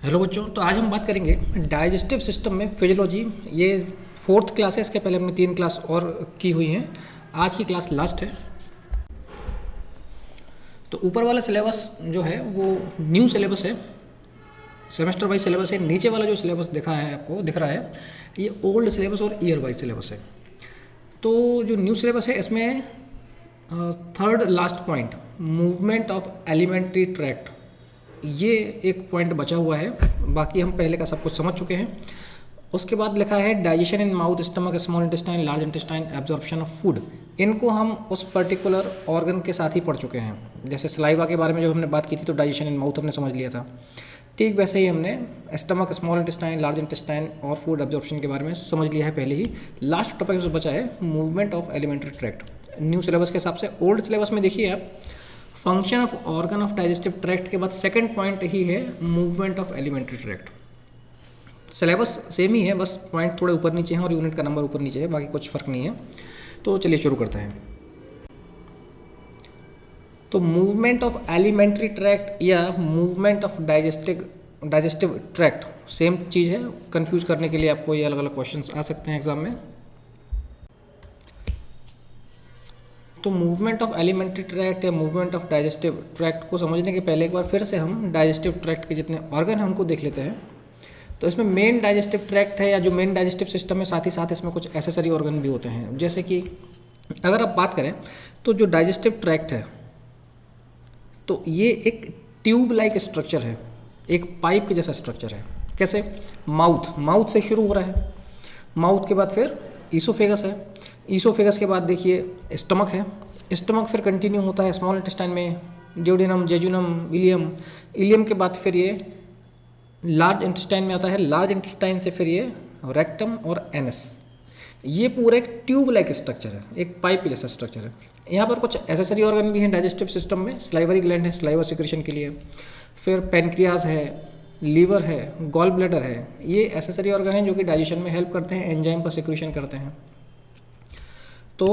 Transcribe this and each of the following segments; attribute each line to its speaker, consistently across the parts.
Speaker 1: Hello बच्चों, तो आज हम बात करेंगे डाइजेस्टिव सिस्टम में फिजियोलॉजी। ये फोर्थ क्लास है। इसके पहले हमने 3 क्लास और की हुई हैं। आज की क्लास लास्ट है। तो ऊपर वाला सिलेबस जो है वो न्यू सिलेबस है, सेमेस्टर वाइज सिलेबस है। नीचे वाला जो सिलेबस दिखा है आपको दिख रहा है, ये ओल्ड सिलेबस और ईयर वाइज सिलेबस है। तो जो न्यू सिलेबस है इसमें third last point, movement of elementary tract, ये एक पॉइंट बचा हुआ है। बाकी हम पहले का सब कुछ समझ चुके हैं। उसके बाद लिखा है digestion in mouth, stomach, small intestine, large intestine, absorption of food. इनको हम उस पर्टिकुलर ऑर्गन के साथ ही पढ़ चुके हैं। जैसे सलाइवा के बारे में जब हमने बात की थी तो डाइजेशन इन माउथ हमने समझ लिया था। ठीक वैसे ही हमने stomach, small intestine, large intestine और फूड एब्जॉर्प्शन के बारे में समझ लिया है पहले ही। लास्ट टॉपिक जो बचा है movement of elementary tract, new syllabus के हिसाब से। ओल्ड सिलेबस में देखिए आप, function of organ of digestive tract के बाद सेकंड पॉइंट ही है movement of elementary tract. Syllabus same ही है, बस पॉइंट थोड़े ऊपर नीचे हैं और यूनिट का नंबर ऊपर नीचे है, बाकी कुछ फर्क नहीं है। तो चलिए शुरू करते हैं। तो मूवमेंट ऑफ एलिमेंट्री ट्रैक्ट या movement of digestive tract same चीज़ है। कंफ्यूज करने के लिए आपको ये अलग अलग क्वेश्चंस आ सकते हैं एग्जाम में। तो मूवमेंट ऑफ एलिमेंट्री ट्रैक्ट या मूवमेंट ऑफ डाइजेस्टिव ट्रैक्ट को समझने के पहले एक बार फिर से हम डाइजेस्टिव ट्रैक्ट के जितने ऑर्गन हैं उनको देख लेते हैं। तो इसमें मेन डाइजेस्टिव ट्रैक्ट है या जो मेन डाइजेस्टिव सिस्टम है, साथ ही साथ इसमें कुछ एसेसरी ऑर्गन भी होते हैं। जैसे कि अगर आप बात करें तो जो डाइजेस्टिव ट्रैक्ट है तो ये एक ट्यूब लाइक स्ट्रक्चर है, एक पाइप के जैसा स्ट्रक्चर है। कैसे? माउथ से शुरू हो रहा है, माउथ के बाद फिर ईसोफेगस है, ईसोफेगस के बाद देखिए स्टमक है, स्टमक फिर कंटिन्यू होता है स्मॉल इंटेस्टाइन में, ड्यूडेनम, जेजुनम, इलियम, इलियम के बाद फिर ये लार्ज इंटेस्टाइन में आता है, लार्ज इंटेस्टाइन से फिर ये रेक्टम और एनस। ये पूरा एक ट्यूब लाइक स्ट्रक्चर है, एक पाइप जैसा स्ट्रक्चर है। यहाँ पर कुछ एसेसरी ऑर्गन भी हैं डाइजेस्टिव सिस्टम में। स्लाइवरी ग्लैंड है स्लाइवा सिक्रेशन के लिए, फिर पेनक्रियाज है, लीवर है, गॉल ब्लैडर है। ये एसेसरी ऑर्गन हैं जो कि डाइजेशन में हेल्प करते हैं, एंजाइम का सिक्रेशन करते हैं। तो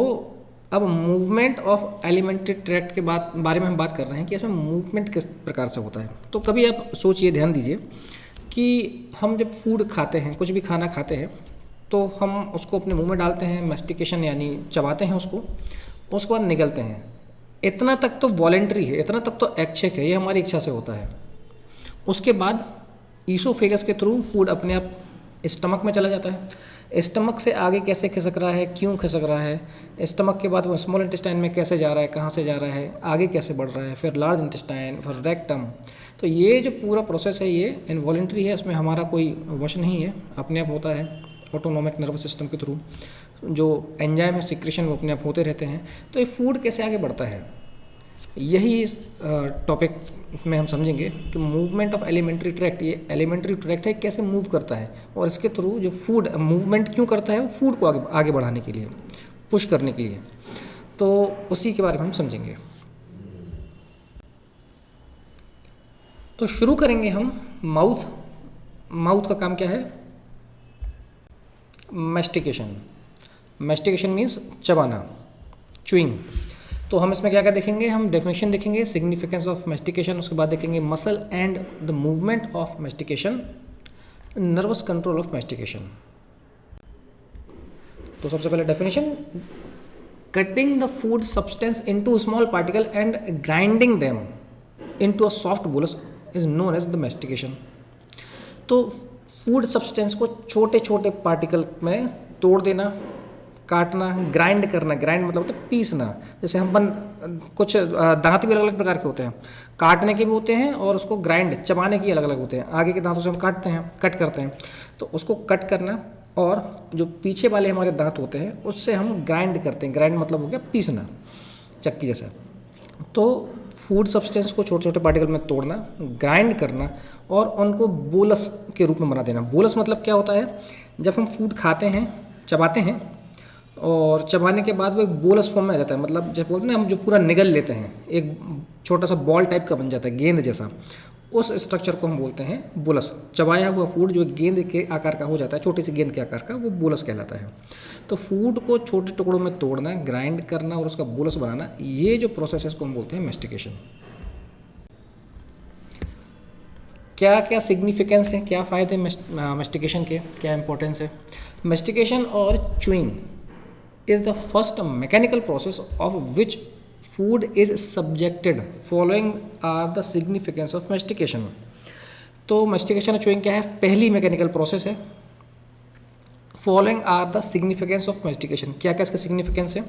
Speaker 1: अब मूवमेंट ऑफ एलिमेंट्री ट्रैक्ट के बारे में हम बात कर रहे हैं कि इसमें मूवमेंट किस प्रकार से होता है। तो कभी आप सोचिए, ध्यान दीजिए कि हम जब फूड खाते हैं, कुछ भी खाना खाते हैं, तो हम उसको अपने मुंह में डालते हैं, मैस्टिकेशन यानी चबाते हैं उसके बाद निगलते हैं। इतना तक तो वॉलेंट्री है, इतना तक तो ऐच्छिक है, ये हमारी इच्छा से होता है। उसके बाद ईसोफेगस के थ्रू फूड अपने आप स्टमक में चला जाता है। स्टमक से आगे कैसे खिसक रहा है, क्यों खिसक रहा है, स्टमक के बाद वो स्मॉल इंटेस्टाइन में कैसे जा रहा है, कहाँ से जा रहा है, आगे कैसे बढ़ रहा है, फिर लार्ज इंटेस्टाइन, फिर रेक्टम। तो ये जो पूरा प्रोसेस है ये इनवॉलेंट्री है, इसमें हमारा कोई वश नहीं है, अपने आप होता है ऑटोनोमिक नर्वस सिस्टम के थ्रू। जो एंजाइम है, सिक्रेशन, वो अपने आप होते रहते हैं। तो ये फूड कैसे आगे बढ़ता है, यही इस टॉपिक में हम समझेंगे कि मूवमेंट ऑफ एलिमेंट्री ट्रैक्ट, ये एलिमेंट्री ट्रैक्ट है कैसे मूव करता है, और इसके थ्रू जो फूड मूवमेंट क्यों करता है, वो फूड को आगे बढ़ाने के लिए, पुश करने के लिए। तो उसी के बारे में हम समझेंगे। तो शुरू करेंगे हम माउथ का काम क्या है? मैस्टिकेशन मीन्स चबाना, च्यूइंग। तो हम इसमें क्या क्या देखेंगे? हम डेफिनेशन देखेंगे, सिग्निफिकेंस ऑफ मैस्टिकेशन, उसके बाद देखेंगे muscle and the movement of mastication, nervous control of mastication. तो सबसे पहले definition, cutting the food substance into small particle and grinding them into a soft bolus is known as the mastication. तो food substance को छोटे छोटे particle में तोड़ देना, काटना, ग्राइंड करना। ग्राइंड मतलब होता है पीसना। जैसे हम कुछ दांत भी अलग अलग प्रकार के होते हैं, काटने के भी होते हैं और उसको ग्राइंड चबाने के अलग अलग होते हैं। आगे के दांतों से हम कट करते हैं, तो उसको कट करना, और जो पीछे वाले हमारे दांत होते हैं उससे हम ग्राइंड करते हैं। ग्राइंड मतलब हो गया पीसना, चक्की जैसा। तो फूड सब्सटेंस को छोटे छोटे पार्टिकल में तोड़ना, ग्राइंड करना और उनको बोलस के रूप में बना देना। बोलस मतलब क्या होता है? जब हम फूड खाते हैं, चबाते हैं, और चबाने के बाद वो एक बोलस फॉर्म में आ जाता है। मतलब जब बोलते हैं ना, हम जो पूरा निगल लेते हैं, एक छोटा सा बॉल टाइप का बन जाता है, गेंद जैसा। उस स्ट्रक्चर को हम बोलते हैं बोलस। चबाया हुआ फूड जो गेंद के आकार का हो जाता है, छोटी सी गेंद के आकार का, वो बोलस कहलाता है। तो फूड को छोटे टुकड़ों में तोड़ना, ग्राइंड करना और उसका बोलस बनाना, ये जो प्रोसेस है इसको हम बोलते हैं मैस्टिकेशन। क्या क्या सिग्निफिकेंस है, क्या फ़ायदे मेस्टिकेशन के, क्या इंपॉर्टेंस है। मेस्टिकेशन और chewing is the first mechanical process of which food is subjected. Following are the significance of mastication. तो mastication और chewing क्या है, पहली मैकेनिकल प्रोसेस है। Following are the significance of mastication, क्या क्या इसका सिग्निफिकेंस है।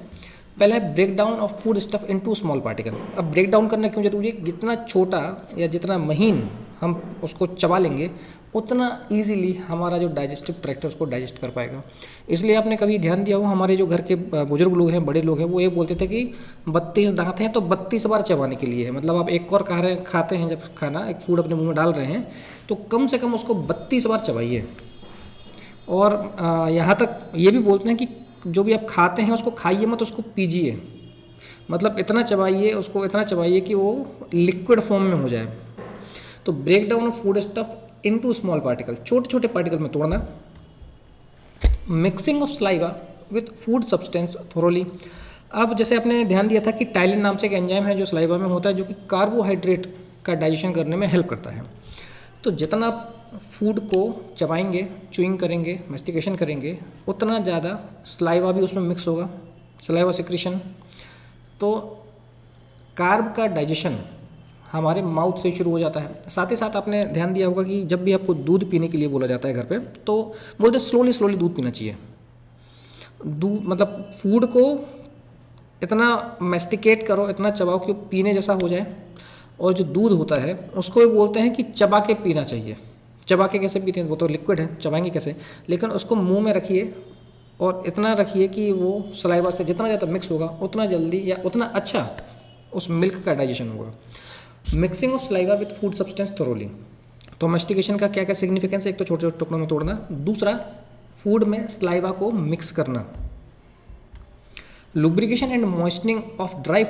Speaker 1: पहला है break down of food stuff into small particle. अब ब्रेक डाउन करना क्यों जरूरी है, जितना छोटा या जितना महीन हम उसको चबा लेंगे उतना इजीली हमारा जो डाइजेस्टिव ट्रैक्ट है उसको डाइजेस्ट कर पाएगा। इसलिए आपने कभी ध्यान दिया हो, हमारे जो घर के बुजुर्ग लोग हैं, बड़े लोग हैं, वो ये बोलते थे कि 32 दांत हैं तो 32 बार चबाने के लिए है। मतलब आप एक और खाते हैं, जब खाना एक फूड अपने मुंह में डाल रहे हैं तो कम से कम उसको 32 बार चबाइए। और यहाँ तक ये भी बोलते हैं कि जो भी आप खाते हैं उसको खाइए मत, उसको पीजिए। मतलब इतना चबाइए उसको, इतना चबाइए कि वो लिक्विड फॉर्म में हो जाए। तो break down of food stuff into small particle, छोटे छोटे पार्टिकल में तोड़ना। Mixing of saliva with food substance thoroughly. अब जैसे आपने ध्यान दिया था कि टाइलिन नाम से एक एंजाइम है जो स्लाइवा में होता है, जो कि कार्बोहाइड्रेट का डाइजेशन करने में हेल्प करता है। तो जितना फूड को चबाएंगे, च्यूइंग करेंगे, मेस्टिकेशन करेंगे, उतना ज़्यादा स्लाइवा भी उसमें मिक्स होगा, स्लाइवा सिक्रीशन। तो कार्ब का डाइजेशन हमारे माउथ से शुरू हो जाता है। साथ ही साथ आपने ध्यान दिया होगा कि जब भी आपको दूध पीने के लिए बोला जाता है घर पे, तो बोलते स्लोली स्लोली दूध पीना चाहिए। दूध मतलब फूड को इतना मेस्टिकेट करो, इतना चबाओ कि वो पीने जैसा हो जाए। और जो दूध होता है उसको भी बोलते हैं कि चबा के पीना चाहिए। चबा के कैसे पीते हैं, वो तो लिक्विड है, चबाएंगे कैसे, लेकिन उसको मुंह में रखिए और इतना रखिए कि वो सलाइवा से जितना ज़्यादा मिक्स होगा उतना जल्दी या उतना अच्छा उस मिल्क का डाइजेशन होगा। Mixing of saliva with food substance thoroughly. तो मेस्टिकेशन का क्या क्या सिग्निफिकेंस है, एक तो छोटे छोटे टुकड़ों में तोड़ना, दूसरा फूड में सलाइवा को मिक्स करना। Lubrication and moistening of dry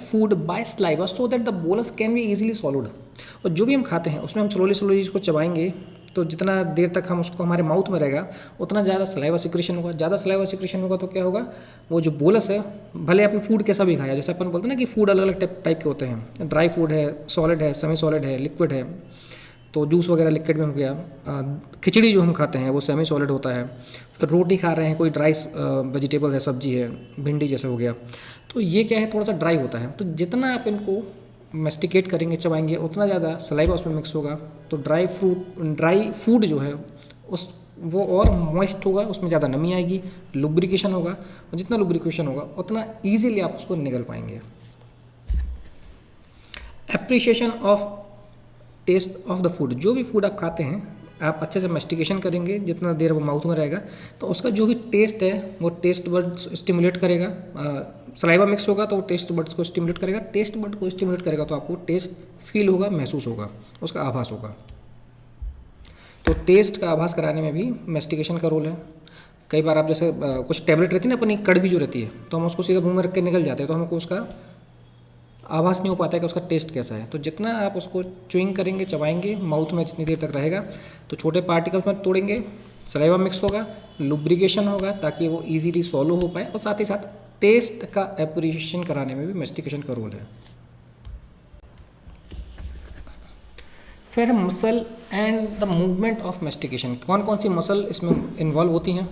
Speaker 1: food by saliva so that the bolus can be easily solved. और जो भी हम खाते हैं उसमें हम स्लोली स्लोली इसको चबाएंगे तो जितना देर तक हम उसको हमारे माउथ में रहेगा उतना ज़्यादा सलाइवा सिक्रेशन होगा। ज़्यादा सलाइवा सिक्रेशन होगा तो क्या होगा, वो जो बोलस है, भले आपने फूड कैसा भी खाया, जैसे अपन बोलते हैं ना कि फूड अलग अलग टाइप के होते हैं, ड्राई फूड है, सॉलिड है, सेमी सॉलिड है, लिक्विड है। तो जूस वगैरह लिक्विड में हो गया, खिचड़ी जो हम खाते हैं वो सेमी सॉलिड होता है। फिर रोटी खा रहे हैं, कोई ड्राई वेजिटेबल है, सब्जी है, भिंडी जैसे हो गया, तो ये क्या है, थोड़ा सा ड्राई होता है। तो जितना आप इनको मेस्टिकेट करेंगे, चबाएंगे, उतना ज़्यादा सलाइवा उसमें मिक्स होगा। तो ड्राई फूड जो है उस वो और मॉइस्ट होगा, उसमें ज़्यादा नमी आएगी, लुब्रिकेशन होगा, और जितना लुब्रिकेशन होगा उतना ईजिली आप उसको निगल पाएंगे। Appreciation of taste of the food, जो भी फूड आप खाते हैं आप अच्छे से मेस्टिकेशन करेंगे, जितना देर वो माउथ में रहेगा तो उसका जो भी टेस्ट है वो टेस्ट बड्स स्टिमुलेट करेगा। सलाइवा मिक्स होगा तो वो टेस्ट बड्स को स्टिमुलेट करेगा, टेस्ट बड को स्टिमुलेट करेगा तो आपको टेस्ट फील होगा, महसूस होगा, उसका आभास होगा। तो टेस्ट का आभास कराने में भी मेस्टिकेशन का रोल है। कई बार आप जैसे कुछ टैबलेट रहती है ना अपनी कड़वी जो रहती है, तो हम उसको सीधा मुँह में रख के निकल जाते हैं, तो हमको उसका आभास नहीं हो पाता है कि उसका टेस्ट कैसा है। तो जितना आप उसको च्यूइंग करेंगे, चबाएंगे, माउथ में जितनी देर तक रहेगा, तो छोटे पार्टिकल्स में तोड़ेंगे, सलाइवा मिक्स होगा, लुब्रिकेशन होगा ताकि वो इजीली सॉलो हो पाए, और साथ ही साथ टेस्ट का एप्रिशिएशन कराने में भी मेस्टिकेशन का रोल है। फिर muscle and the movement of mastication, कौन कौन सी मसल इसमें इन्वॉल्व होती हैं।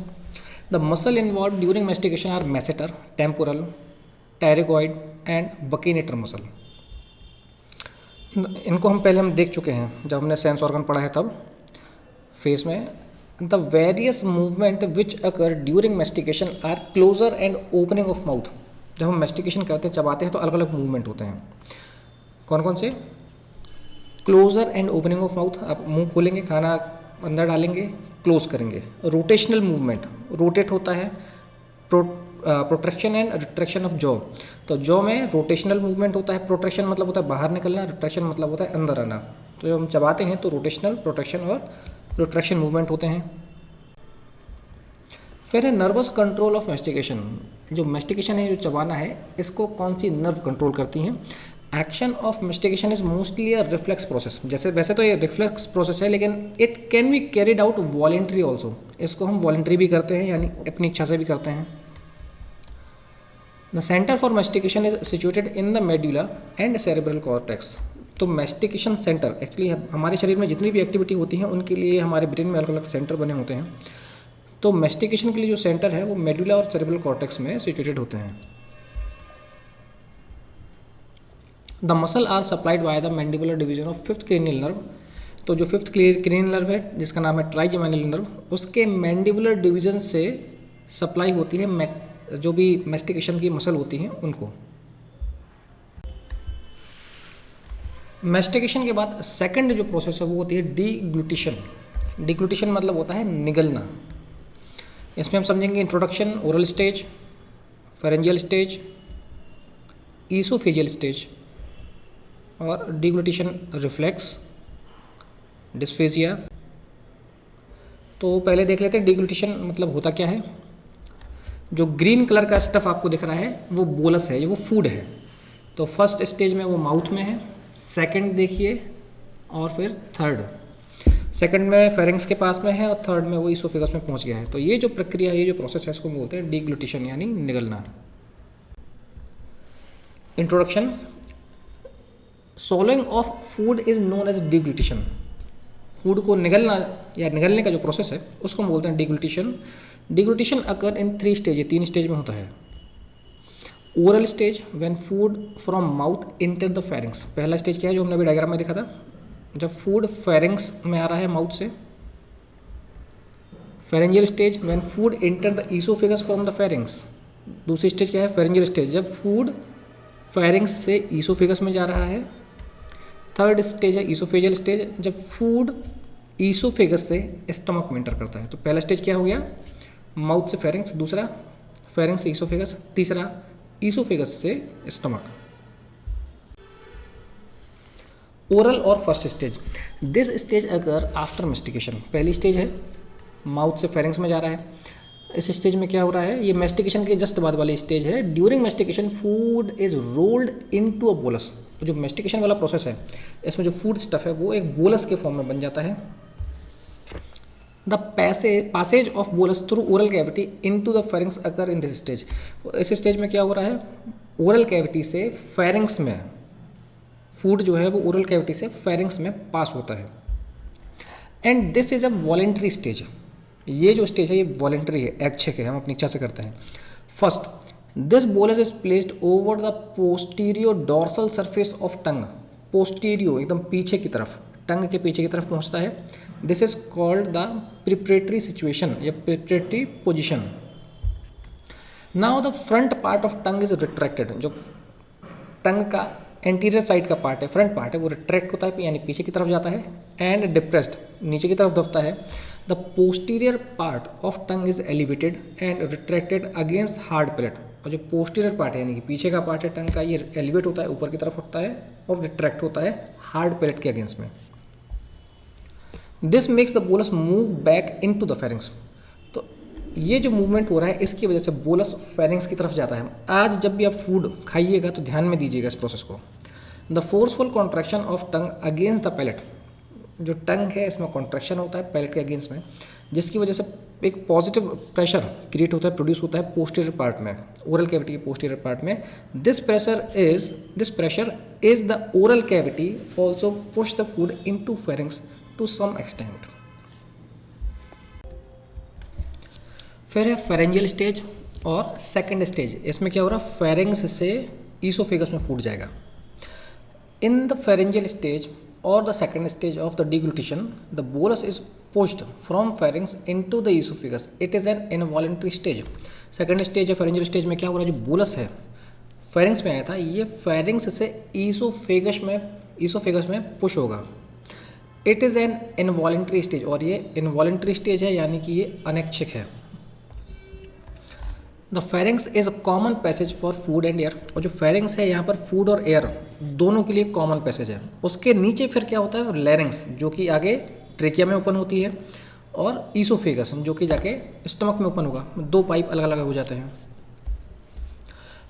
Speaker 1: The muscle involve during mastication are masseter, temporal, pterygoid and buccinator muscle. इनको हम देख चुके हैं जब हमने सेंस ऑर्गन पढ़ा है तब फेस में। The various movement which occur during mastication are closure and opening of mouth. जब हम मेस्टिकेशन करते हैं, चबाते हैं, तो अलग अलग मूवमेंट होते हैं। कौन कौन से? Closure and opening of mouth, आप मुंह खोलेंगे, खाना अंदर डालेंगे, क्लोज करेंगे। रोटेशनल मूवमेंट, रोटेट होता है। Protraction and retraction of jaw, तो जॉ में रोटेशनल मूवमेंट होता है। प्रोट्रैक्शन मतलब होता है बाहर निकलना, रिट्रैक्शन मतलब होता है अंदर आना। तो जब हम चबाते हैं तो रोटेशनल, प्रोट्रैक्शन और रिट्रैक्शन मूवमेंट होते हैं। फिर है नर्वस कंट्रोल ऑफ मेस्टिकेशन। जो मेस्टिकेशन है, जो चबाना है, इसको कौन सी नर्व कंट्रोल करती हैं। Action of mastication is mostly a reflex process. जैसे वैसे तो ये रिफ्लेक्स प्रोसेस है, लेकिन it can be carried out voluntary also. इसको हम वॉलेंट्री भी करते हैं, यानी अपनी इच्छा से भी करते हैं। The centre for mastication is situated in the medulla and cerebral cortex. तो मैस्टिकेशन सेंटर एक्चुअली हमारे शरीर में जितनी भी एक्टिविटी होती हैं उनके लिए हमारे ब्रेन में अलग अलग सेंटर बने होते हैं। तो मैस्टिकेशन के लिए जो सेंटर है वो मेडुला और सेरेब्रल कॉर्टेक्स में सिचुएटेड होते हैं। The muscle are supplied by the mandibular division of fifth cranial nerve. तो जो फिफ्थ क्रेनियल नर्व है जिसका नाम है ट्राइजेमिनल नर्व, उसके मैंडिबुलर डिवीजन से सप्लाई होती है जो भी मैस्टिकेशन की मसल होती हैं उनको। मैस्टिकेशन के बाद सेकंड जो प्रोसेस है वो होती है डीग्लूटिशन। डीग्लूटिशन मतलब होता है निगलना। इसमें हम समझेंगे introduction, oral stage, pharyngeal stage, oesophageal stage और डीग्लूटिशन रिफ्लेक्स, डिस्फेजिया। तो पहले देख लेते हैं डीग्लूटिशन मतलब होता क्या है। जो ग्रीन कलर का स्टफ आपको दिख रहा है वो बोलस है, ये वो फूड है। तो फर्स्ट स्टेज में वो माउथ में है, सेकंड देखिए और फिर थर्ड। सेकंड में फेरिंग्स के पास में है और थर्ड में वो ईसोफेगस में पहुंच गया है। तो ये जो प्रक्रिया है, ये जो प्रोसेस है, इसको बोलते हैं डीग्लूटिशन यानी निगलना। Introduction, swallowing of food is known as deglutition. Food को निगलना या निगलने का जो प्रोसेस है उसको हम बोलते हैं डीग्लूटिशन। डीग्लूटिशन अकर इन 3 स्टेज, 3 स्टेज में होता है। Oral stage, when food from mouth enter the pharynx. पहला स्टेज क्या है जो हमने अभी डायग्राम में देखा था, जब फूड फेरिंग्स में आ रहा है माउथ से। Pharyngeal stage, when food enter the oesophagus from the pharynx. दूसरी स्टेज क्या है, फेरेंजियल स्टेज, जब फूड फेरिंग्स से ईसोफेगस में जा रहा है। थर्ड स्टेज है ईसोफेजियल स्टेज, जब फूड ईसोफेगस से स्टमक में इंटर करता है। तो पहला स्टेज क्या हो गया, माउथ से फेरिंग्स, दूसरा फेरिंग्स से ईसोफेगस, तीसरा ईसोफेगस से स्टमक। ओरल और फर्स्ट स्टेज, दिस स्टेज अगर आफ्टर मेस्टिकेशन। पहली स्टेज है माउथ से फेरिंग्स में जा रहा है। इस स्टेज में क्या हो रहा है, ये मेस्टिकेशन के जस्ट बाद वाली स्टेज है। During mastication food is rolled into a bolus. जो मेस्टिकेशन वाला प्रोसेस है इसमें जो फूड स्टफ है वो एक बोलस के फॉर्म में बन जाता है। The passage of bolus through oral cavity into the pharynx occur in this stage. इस स्टेज में क्या हो रहा है, ओरल कैविटी से फेरिंग्स में फूड जो है वो ओरल कैविटी से फेरिंग्स में पास होता है। And this is a voluntary stage. ये जो स्टेज है ये वॉलेंट्री है, ऐच्छिक है, हम अपनी इच्छा से करते हैं। First, this bolus is placed over the posterior dorsal surface of tongue. Posterior एकदम पीछे की तरफ, टंग के पीछे की तरफ पहुंचता है। This is called the preparatory situation या preparatory position. Now the front part of tongue is retracted. जो टंग का एंटीरियर साइड का पार्ट है, फ्रंट पार्ट है, वो रिट्रैक्ट होता है यानी पीछे की तरफ जाता है। एंड डिप्रेस्ड, नीचे की तरफ दबता है। The posterior part of tongue is elevated and retracted against hard palate. और जो पोस्टीरियर पार्ट है यानी कि पीछे का पार्ट है टंग का, ये एलिवेट होता है, ऊपर की तरफ उठता है और रिट्रैक्ट होता है हार्ड पैलेट के अगेंस्ट में। This makes the bolus move back into the pharynx. तो ये जो मूवमेंट हो रहा है इसकी वजह से बोलस फेरिंग्स की तरफ जाता है। आज जब भी आप फूड खाइएगा तो ध्यान में दीजिएगा इस प्रोसेस को। The forceful contraction of tongue against the palate. जो टंग है इसमें कॉन्ट्रैक्शन होता है पैलेट के अगेंस्ट में, जिसकी वजह से एक पॉजिटिव प्रेशर क्रिएट होता है, प्रोड्यूस होता है पोस्टीरियर पार्ट में, ओरल कैविटी के पोस्टीरियर पार्ट में। This pressure is the oral cavity also push the food into pharynx to some extent. फिर है फेरेंजियल स्टेज और सेकंड स्टेज। इसमें क्या हो रहा है, फेरिंग्स से ईसोफेगस में फूड जाएगा। In the pharyngeal stage or the second stage of the deglutition, the bolus is pushed from pharynx into the esophagus. It is an involuntary stage. Second stage है pharyngeal stage में क्या हो रहा है, जो bolus है pharynx में आया था ये pharynx से esophagus में push होगा। It is an involuntary stage और ये involuntary stage है यानी कि ये अनैच्छिक है। The pharynx is a common passage for food and air. और जो फेरिंग्स है यहाँ पर फूड और एयर दोनों के लिए कॉमन पैसेज है। उसके नीचे फिर क्या होता है, लैरिंग्स जो कि आगे ट्रेकिया में ओपन होती है और ईसोफेगस जो कि जाके स्टमक में ओपन होगा। 2 पाइप अलग अलग हो जाते हैं।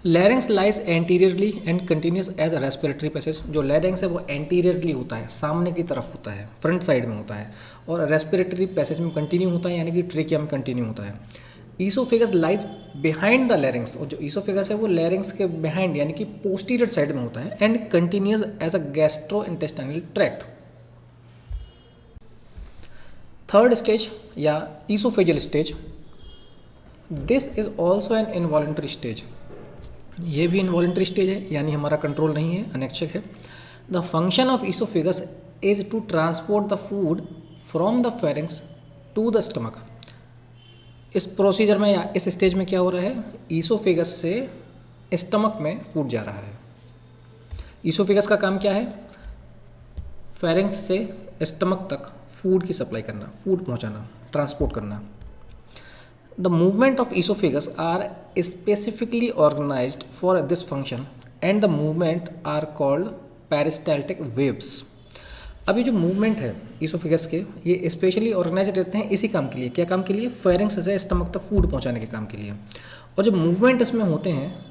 Speaker 1: Larynx lies anteriorly and continues as a respiratory passage. जो लैरिंग्स है वो एंटीरियरली होता है, सामने की तरफ होता है, फ्रंट साइड में होता है, और रेस्पिरेटरी पैसेज में कंटिन्यू होता है यानी कि ट्रेकिया में कंटिन्यू होता है। Oesophagus lies behind the larynx, और जो ईसोफेगस है वो लैरिंग्स के बिहाइंड यानी कि पोस्टीरियर साइड में होता है, and continues as a gastro intestinal tract. Third stage या oesophageal stage, this is also an involuntary stage, ये भी इनवॉलेंट्री स्टेज है, यानी हमारा कंट्रोल नहीं है, अनैच्छिक है। The function of oesophagus is to transport the food from the pharynx to the stomach. इस प्रोसीजर में या इस स्टेज में क्या हो रहा है, ईसोफेगस से स्टमक में फूड जा रहा है। ईसोफेगस का काम क्या है, फेरिंग्स से स्टमक तक फूड की सप्लाई करना, फूड पहुंचाना, ट्रांसपोर्ट करना। The movement of oesophagus are specifically organised for this function and the movement are called peristaltic waves. अभी जो मूवमेंट है ईसोफेगस के, ये स्पेशली ऑर्गेनाइज रहते हैं इसी काम के लिए, क्या काम के लिए, फेरिंग्स से स्टमक तक फूड पहुंचाने के काम के लिए। और जो मूवमेंट इसमें होते हैं,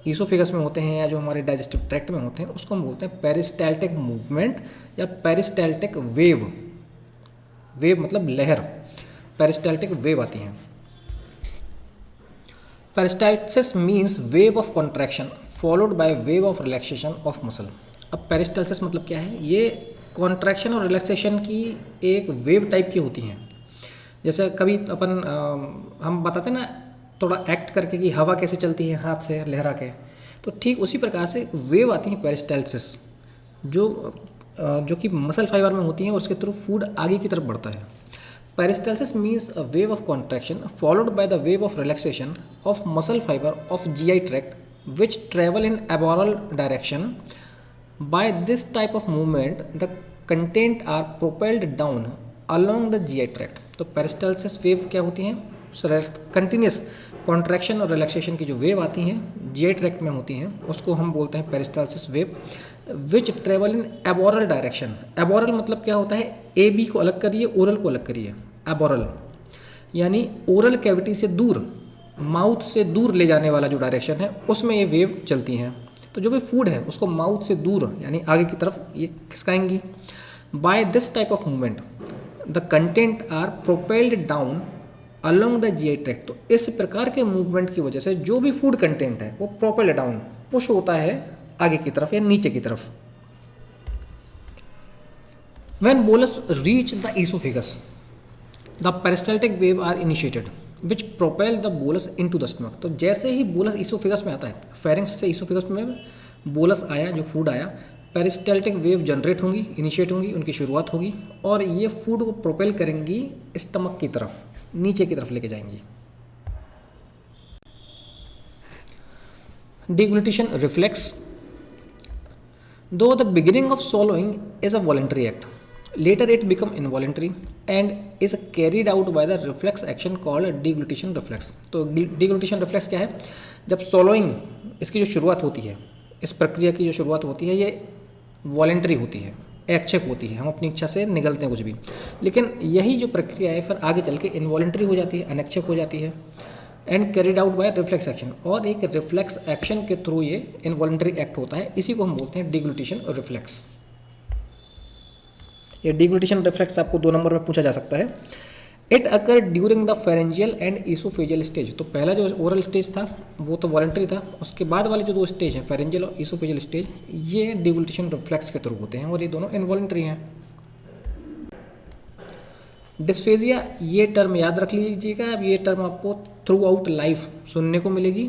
Speaker 1: ईसोफेगस में होते हैं या जो हमारे डाइजेस्टिव ट्रैक्ट में होते हैं, उसको हम बोलते हैं पेरिस्टाल्टिक मूवमेंट या पेरिस्टाल्टिक वेव। वेव मतलब लहर, पेरिस्टाल्टिक वेव आती हैं। Peristalsis means wave of contraction followed by wave of relaxation of muscle. अब पेरिस्टाल्सिस मतलब क्या है, ये कॉन्ट्रैक्शन और रिलैक्सेशन की एक वेव टाइप की होती हैं। जैसे कभी अपन हम बताते हैं ना थोड़ा एक्ट करके कि हवा कैसे चलती है हाथ से लहरा के, तो ठीक उसी प्रकार से वेव आती है पेरिस्टाल्सिस, जो कि मसल फाइबर में होती हैं और उसके थ्रू फूड आगे की तरफ बढ़ता है। Peristalsis means a wave of contraction followed by the wave of relaxation of muscle fibre of GI tract which travel in aboral direction. By this type of movement, the content are propelled down along the GI tract। तो peristalsis wave क्या होती हैं, continuous contraction और relaxation की जो wave आती हैं GI tract में होती हैं, उसको हम बोलते हैं peristalsis wave. Which travel in aboral direction. Aboral मतलब क्या होता है, AB को अलग करिए, ओरल को अलग करिए। एबॉरल यानी ओरल कैविटी से दूर, माउथ से दूर ले जाने वाला जो डायरेक्शन है, उसमें ये वेव चलती हैं। तो जो भी फूड है उसको माउथ से दूर यानी आगे की तरफ ये खिसकाएंगी। By this type of movement the content are propelled down along the GI tract. तो इस प्रकार के मूवमेंट की वजह से जो भी फूड कंटेंट है वो प्रोपेल्ड डाउन, पुश होता है आगे की तरफ या नीचे की तरफ। When bolus reach the oesophagus the peristaltic wave are initiated which propel the bolus into the stomach. तो जैसे ही बोलस ईसोफेगस में आता है, फेरिंग्स से ईसोफेगस में बोलस आया, जो फूड आया, पेरिस्टाल्टिक वेव जनरेट होंगी, इनिशिएट होंगी, उनकी शुरुआत होगी और ये फूड को प्रोपेल करेंगी स्टमक की तरफ, नीचे की तरफ लेके जाएंगी। डिग्लूटिशन रिफ्लेक्स। दो the beginning of swallowing is a voluntary act, later it become involuntary and is carried out by the reflex action called deglutition reflex। तो deglutition reflex क्या है, जब swallowing इसकी जो शुरुआत होती है, इस प्रक्रिया की जो शुरुआत होती है, ये वॉलेंट्री होती है, ऐच्छिक होती है, हम अपनी इच्छा से निगलते हैं कुछ भी, लेकिन यही जो प्रक्रिया है फिर आगे चल के इनवॉलेंट्री हो जाती है, अनैच्छिक हो जाती है। And carried out by reflex action, और एक रिफ्लेक्स एक्शन के थ्रू ये इनवॉलेंट्री एक्ट होता है, इसी को हम बोलते हैं डिग्लूटिशन रिफ्लेक्स। ये डिग्लूटिशन रिफ्लेक्स आपको 2 नंबर में पूछा जा सकता है। It occur during the pharyngeal and oesophageal stage. तो पहला जो ओरल स्टेज था वो तो वॉलंटरी था, उसके बाद वाले जो 2 स्टेज हैं फेरेंजियल और ईसोफेजियल स्टेज, ये डिग्लूटिशन रिफ्लेक्स के थ्रू होते हैं और ये दोनों इनवॉलंटरी हैं। डिस्फेजिया, ये टर्म याद रख लीजिएगा, अब ये टर्म आपको थ्रू आउट लाइफ सुनने को मिलेगी।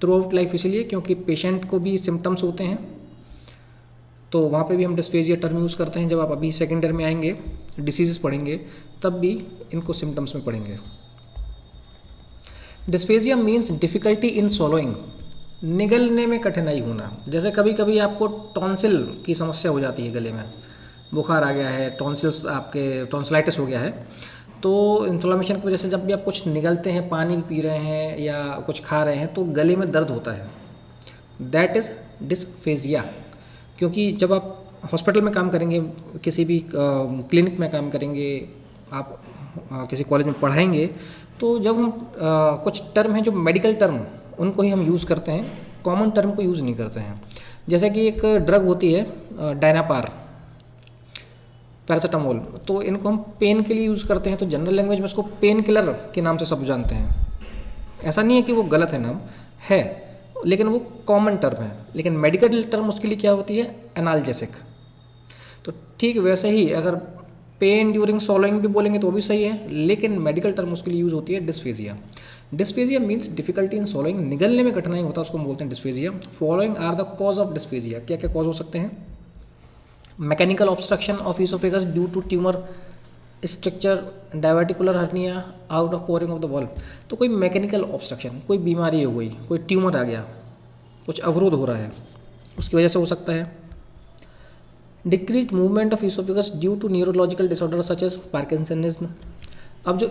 Speaker 1: थ्रू आउट लाइफ इसलिए क्योंकि पेशेंट को भी सिम्टम्स होते हैं, तो वहाँ पे भी हम डिस्फेजिया टर्म यूज़ करते हैं। जब आप अभी सेकेंड ईयर में आएंगे, डिसीजेस पढ़ेंगे, तब भी इनको सिम्टम्स में पढ़ेंगे। Dysphagia means difficulty in swallowing, निगलने में कठिनाई होना। जैसे कभी कभी आपको टॉन्सिल की समस्या हो जाती है, गले में बुखार आ गया है, टॉन्सिल्स आपके टॉन्सिलाइटिस हो गया है, तो इन्फ्लेमेशन की वजह से जब भी आप कुछ निगलते हैं, पानी भी पी रहे हैं या कुछ खा रहे हैं, तो गले में दर्द होता है, दैट इज़ डिस्फेजिया। क्योंकि जब आप हॉस्पिटल में काम करेंगे, किसी भी क्लिनिक में काम करेंगे, आप किसी कॉलेज में पढ़ाएंगे, तो जब हम कुछ टर्म हैं जो मेडिकल टर्म, उनको ही हम यूज़ करते हैं, कॉमन टर्म को यूज़ नहीं करते हैं। जैसे कि एक ड्रग होती है डायनापार, पैरासीटामोल, तो इनको हम पेन के लिए यूज़ करते हैं, तो जनरल लैंग्वेज में इसको पेन किलर के नाम से सब जानते हैं। ऐसा नहीं है कि वो गलत है नाम, है, लेकिन वो कॉमन टर्म है। लेकिन मेडिकल टर्म उसके लिए क्या होती है, एनाल्जेसिक। तो ठीक वैसे ही अगर पेन ड्यूरिंग सॉलोइंग भी बोलेंगे तो भी सही है, लेकिन मेडिकल टर्म उसके लिए यूज़ होती है dysphagia. Dysphagia means difficulty in swallowing, निगलने में कठिनाई होता है, उसको हम बोलते हैं dysphagia. Following are the cause of dysphagia, क्या क्या कॉज हो सकते हैं, mechanical obstruction of oesophagus due to tumour structure, diverticular hernia, out of pouring of the valve. तो कोई मैकेनिकल ऑब्स्ट्रक्शन, कोई बीमारी हो गई, कोई ट्यूमर आ गया, कुछ अवरोध हो रहा है, उसकी वजह से हो सकता है। Decrease movement of oesophagus due to neurological disorder such as Parkinsonism. अब जो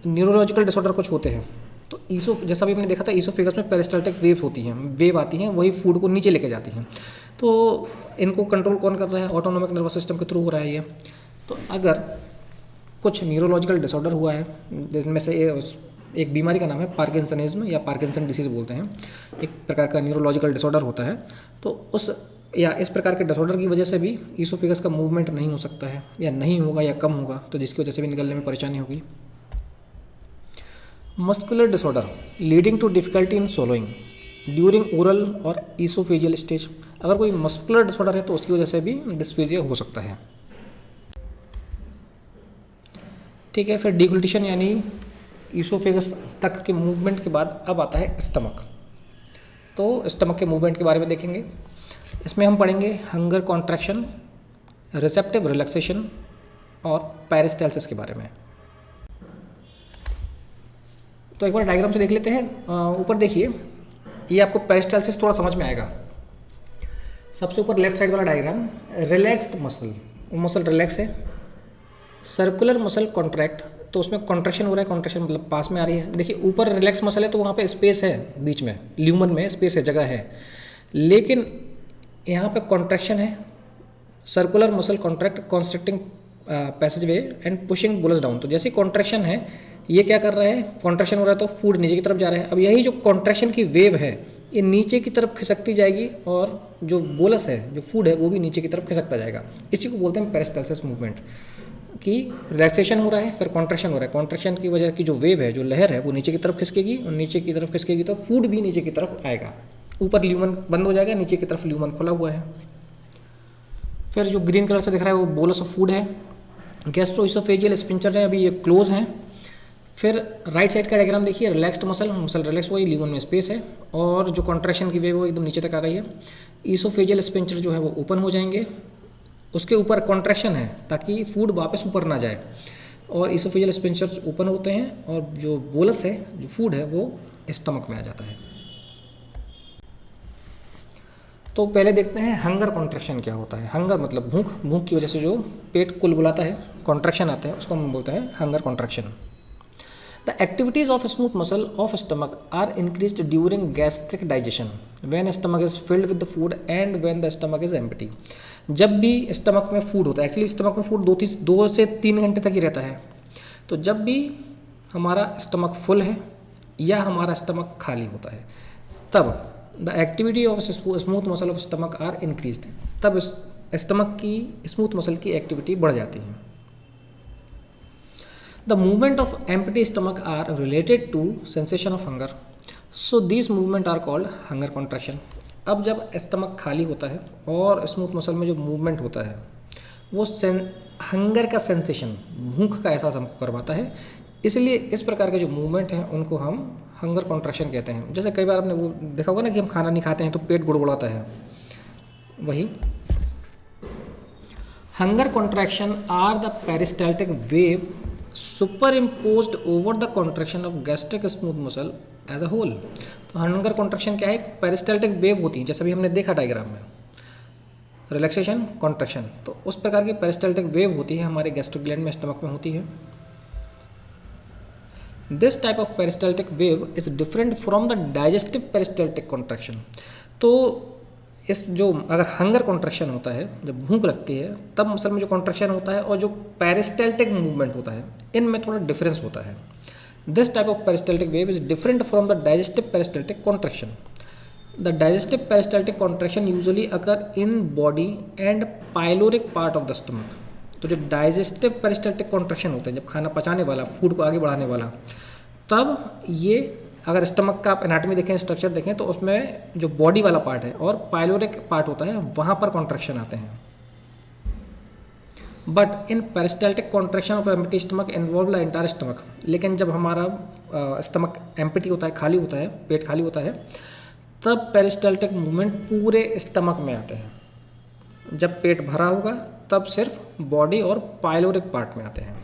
Speaker 1: न्यूरोलॉजिकल डिसऑर्डर कुछ होते हैं, तो जैसा भी हमने देखा था, ईसोफेगस में पेरिस्टाल्टिक वेव होती हैं, वेव आती हैं, वही फूड को नीचे लेके जाती हैं। तो इनको कंट्रोल कौन कर रहा है, ऑटोनोमिक नर्वस सिस्टम के थ्रू हो रहा है ये। तो अगर कुछ न्यूरोलॉजिकल डिसऑर्डर हुआ है, जिसमें से एक बीमारी का नाम है पार्किंसनिज्म या पार्किंसन डिसीज़ बोलते हैं, एक प्रकार का न्यूरोलॉजिकल डिसऑर्डर होता है, तो उस या इस प्रकार के डिसऑर्डर की वजह से भी ईसोफेगस का मूवमेंट नहीं हो सकता है, या नहीं होगा या कम होगा, तो जिसकी वजह से भी निकलने में परेशानी होगी। Muscular disorder leading to difficulty in swallowing during oral और ईसोफेजियल स्टेज। अगर कोई मस्कुलर डिसऑर्डर है तो उसकी वजह से भी डिस्फेजिया हो सकता है। ठीक है, फिर डिग्लूटिशन यानी ईसोफेगस तक के मूवमेंट के बाद अब आता है स्टमक। तो स्टमक के मूवमेंट के बारे में देखेंगे। इसमें हम पढ़ेंगे हंगर कॉन्ट्रैक्शन, रिसेप्टिव रिलैक्सेशन और पेरिस्टाल्सिस के बारे में। तो एक बार डायग्राम से देख लेते हैं। ऊपर देखिए, ये आपको पेरिस्टाल्सिस थोड़ा समझ में आएगा। सबसे ऊपर लेफ्ट साइड वाला diagram, relaxed muscle, muscle relax है। सर्कुलर मसल कॉन्ट्रैक्ट, तो उसमें कॉन्ट्रैक्शन हो रहा है, कॉन्ट्रैक्शन मतलब पास में आ रही है। देखिए ऊपर रिलैक्स मसल है तो वहाँ पे स्पेस है, बीच में ल्यूमन में स्पेस है, जगह है, लेकिन यहाँ पे कॉन्ट्रैक्शन है। Circular muscle contract constricting passage way and pushing bolus down. तो जैसे कॉन्ट्रैक्शन है, ये क्या कर रहा है, कॉन्ट्रैक्शन हो रहा है तो फूड नीचे की तरफ जा रहा है। अब यही जो कॉन्ट्रैक्शन की वेव है, ये नीचे की तरफ खिसकती जाएगी और जो बोलस है, जो फूड है, वो भी नीचे की तरफ खिसकता जाएगा। इसी को बोलते हैं पेरिस्टाल्सिस मूवमेंट, कि रिलैक्सेशन हो रहा है फिर कॉन्ट्रैक्शन हो रहा है। कॉन्ट्रैक्शन की वजह की जो वेव है, जो लहर है, वो नीचे की तरफ खिसकेगी और नीचे की तरफ खिसकेगी तो फूड भी नीचे की तरफ आएगा। ऊपर ल्यूमन बंद हो जाएगा, नीचे की तरफ ल्यूमन खुला हुआ है। फिर जो ग्रीन कलर से दिख रहा है वो बोलस ऑफ फूड है। गैस्ट्रोइसोफेजियल स्पिंचर है, अभी ये क्लोज हैं। फिर राइट साइड का डायग्राम देखिए, रिलैक्स्ड मसल, मसल रिलैक्स हुआ, ल्यूमन में स्पेस है और जो कॉन्ट्रैक्शन की वेव वो एकदम नीचे तक आ गई है। ईसोफेजियल स्पिंचर जो है वो ओपन हो जाएंगे, उसके ऊपर कॉन्ट्रैक्शन है ताकि फूड वापस ऊपर ना जाए, और ईसोफेजियल स्पिंचर्स ओपन होते हैं और जो बोलस है, जो फूड है, वो स्टमक में आ जाता है। तो पहले देखते हैं हंगर कॉन्ट्रैक्शन क्या होता है। हंगर मतलब भूख, भूख की वजह से जो पेट कुलबुलाता है, कॉन्ट्रैक्शन आते हैं, उसको हम बोलते हैं hunger contraction. The activities of smooth muscle of stomach are increased during gastric digestion when stomach is filled with the food and when the stomach is empty. जब भी स्टमक में फूड होता है, एक्चुअली स्टमक में food 2 से 3 घंटे तक ही रहता है, तो जब भी हमारा स्टमक फुल है या हमारा स्टमक खाली होता है, तब the activity of smooth muscle of stomach are increased, तब स्टमक की स्मूथ मसल की एक्टिविटी बढ़ जाती है। The movement of empty stomach are related to sensation of hunger, so this movement are called hunger contraction. अब जब stomach खाली होता है और स्मूथ मसल में जो मूवमेंट होता है, वो हंगर का सेंसेशन, भूख का एहसास हमको करवाता है, इसलिए इस प्रकार के जो मूवमेंट हैं उनको हम हंगर कॉन्ट्रैक्शन कहते हैं। जैसे कई बार आपने वो देखा होगा ना कि हम खाना नहीं खाते हैं तो पेट गुड़गुड़ाता है, वही hunger contraction are the peristaltic wave superimposed over the contraction of gastric smooth muscle as a whole. तो हंगर कॉन्ट्रैक्शन क्या है, पेरिस्टाल्टिक वेव होती है, जैसा भी हमने देखा डायग्राम में, रिलैक्सेशन कॉन्ट्रैक्शन, तो उस प्रकार की पेरिस्टाल्टिक वेव होती है हमारे गैस्ट्रिक ग्लैंड में, स्टमक में होती है। This type of peristaltic wave is different from the digestive peristaltic contraction. तो इस जो अगर हंगर कॉन्ट्रैक्शन होता है, जब भूख लगती है, तब मसल में जो कॉन्ट्रैक्शन होता है और जो पेरिस्टाल्टिक मूवमेंट होता है, इनमें थोड़ा डिफरेंस होता है। This type of peristaltic wave is different from the digestive peristaltic contraction. The digestive peristaltic contraction usually occur in body and pyloric part of the stomach. तो जो डाइजेस्टिव पेरिस्टाल्टिक कॉन्ट्रैक्शन होता है, जब खाना पचाने वाला, फूड को आगे बढ़ाने वाला, तब ये अगर स्टमक का आप एनाटॉमी देखें, स्ट्रक्चर देखें, तो उसमें जो बॉडी वाला पार्ट है और पाइलोरिक पार्ट होता है, वहाँ पर कॉन्ट्रैक्शन आते हैं। But in peristaltic contraction of empty stomach involve the entire stomach. लेकिन जब हमारा स्टमक एम्प्टी होता है, खाली होता है, पेट खाली होता है, तब पेरिस्टाल्टिक मूवमेंट पूरे स्टमक में आते हैं। जब पेट भरा होगा तब सिर्फ बॉडी और पाइलोरिक पार्ट में आते हैं।